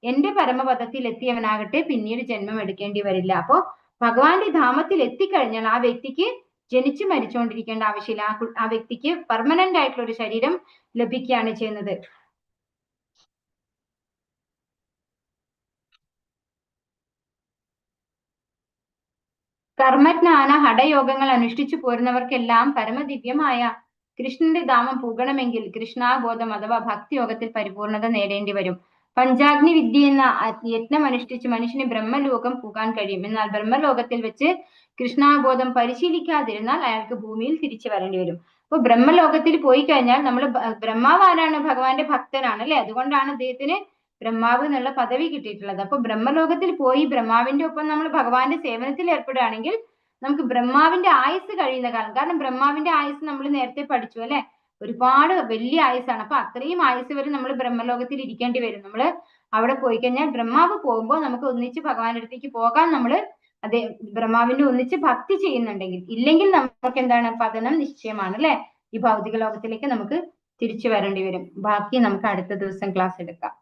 എന്റെ പരമപദത്തിൽ എത്തിയവനാകട്ടെ പിന്നീട് ജന്മം എടുക്കേണ്ടി വരില്ല. അപ്പോ ഭഗവാന്റെ ധാമത്തിൽ എത്തിക്കഴിഞ്ഞാൽ ആ വ്യക്തിക്ക് ജനിച്ചു മരിച്ചുകൊണ്ടിരിക്കേണ്ട ആവശ്യമില്ല. ആ വ്യക്തിക്ക് പെർമനന്റ് ആയിട്ടുള്ള ഒരു ശരീരം ലഭിക്കുകയാണ് ചെയ്യുന്നത്. കർമ്മജ്ഞാന ഹഠയോഗങ്ങൾ അനുഷ്ഠിച്ചു പോരുന്നവർക്കെല്ലാം പരമദിവ്യമായ കൃഷ്ണന്റെ ധാമം പൂകണമെങ്കിൽ കൃഷ്ണാബോധം അഥവാ ഭക്തിയോഗത്തിൽ പരിപൂർണത നേടേണ്ടി വരും. പഞ്ചാഗ്നി വിദ്യ എന്ന യത്നം അനുഷ്ഠിച്ച് മനുഷ്യന് ബ്രഹ്മലോകം പൂകാൻ കഴിയും. എന്നാൽ ബ്രഹ്മലോകത്തിൽ വെച്ച് കൃഷ്ണാബോധം പരിശീലിക്കാതിരുന്നാൽ അയാൾക്ക് ഭൂമിയിൽ തിരിച്ചു വരേണ്ടി വരും. അപ്പൊ ബ്രഹ്മലോകത്തിൽ പോയി കഴിഞ്ഞാൽ നമ്മൾ, ബ്രഹ്മാവ് ആരാണ്? ഭഗവാന്റെ ഭക്തനാണ് അല്ലെ. അതുകൊണ്ടാണ് അദ്ദേഹത്തിന് ബ്രഹ്മാവ് എന്നുള്ള പദവി കിട്ടിയിട്ടുള്ളത്. അപ്പൊ ബ്രഹ്മലോകത്തിൽ പോയി ബ്രഹ്മാവിന്റെ ഒപ്പം നമ്മൾ ഭഗവാന്റെ സേവനത്തിൽ ഏർപ്പെടുകയാണെങ്കിൽ നമുക്ക് ബ്രഹ്മാവിന്റെ ആയുസ് കഴിയുന്ന കാലം, കാരണം ബ്രഹ്മാവിന്റെ ആയുസ് നമ്മൾ നേരത്തെ പഠിച്ചു അല്ലെ, ഒരുപാട് വലിയ ആയുസാണ്. അപ്പൊ അത്രയും ആയുസ് വരെ നമ്മൾ ബ്രഹ്മലോകത്തിൽ ഇരിക്കേണ്ടി വരും. നമ്മൾ അവിടെ പോയി കഴിഞ്ഞാൽ ബ്രഹ്മാവ് പോകുമ്പോൾ നമുക്ക് ഒന്നിച്ച് ഭഗവാന്റെ അടുത്തേക്ക് പോകാൻ നമ്മൾ അതേ ബ്രഹ്മാവിന്റെ ഒന്നിച്ച് ഭക്തി ചെയ്യുന്നുണ്ടെങ്കിൽ. ഇല്ലെങ്കിൽ നമുക്ക് എന്താണ്, പതനം നിശ്ചയമാണ് അല്ലെ. ഈ ഭൗതിക ലോകത്തിലേക്ക് നമുക്ക് തിരിച്ചു വരേണ്ടി വരും. ബാക്കി നമുക്ക് അടുത്ത ദിവസം ക്ലാസ് എടുക്കാം.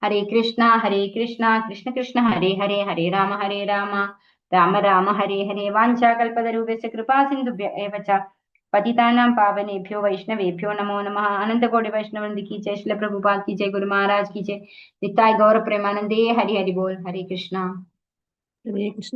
ഹരേ കൃഷ്ണ കൃഷ്ണ കൃഷ്ണ ഹരേ ഹരേ, ഹരേ രാമ രാമ രാമ ഹരേ ഹരേ. വാഞ്ചാകൽപതരൂപസ്യ കൃപാ സിന്ധുഭ്യ ഏവ ച പതിതാനാം പാവനേഭ്യോ വൈഷ്ണവേഭ്യോ നമോ നമഃ. അനന്തകോടി വൈഷ്ണവന്ദി की जय, श्रील प्रभुपाद की जय, गुरु महाराज की जय, निताय गौर प्रेमानंदे. हरि हरि बोल. हरे कृष्णा. हरे कृष्ण.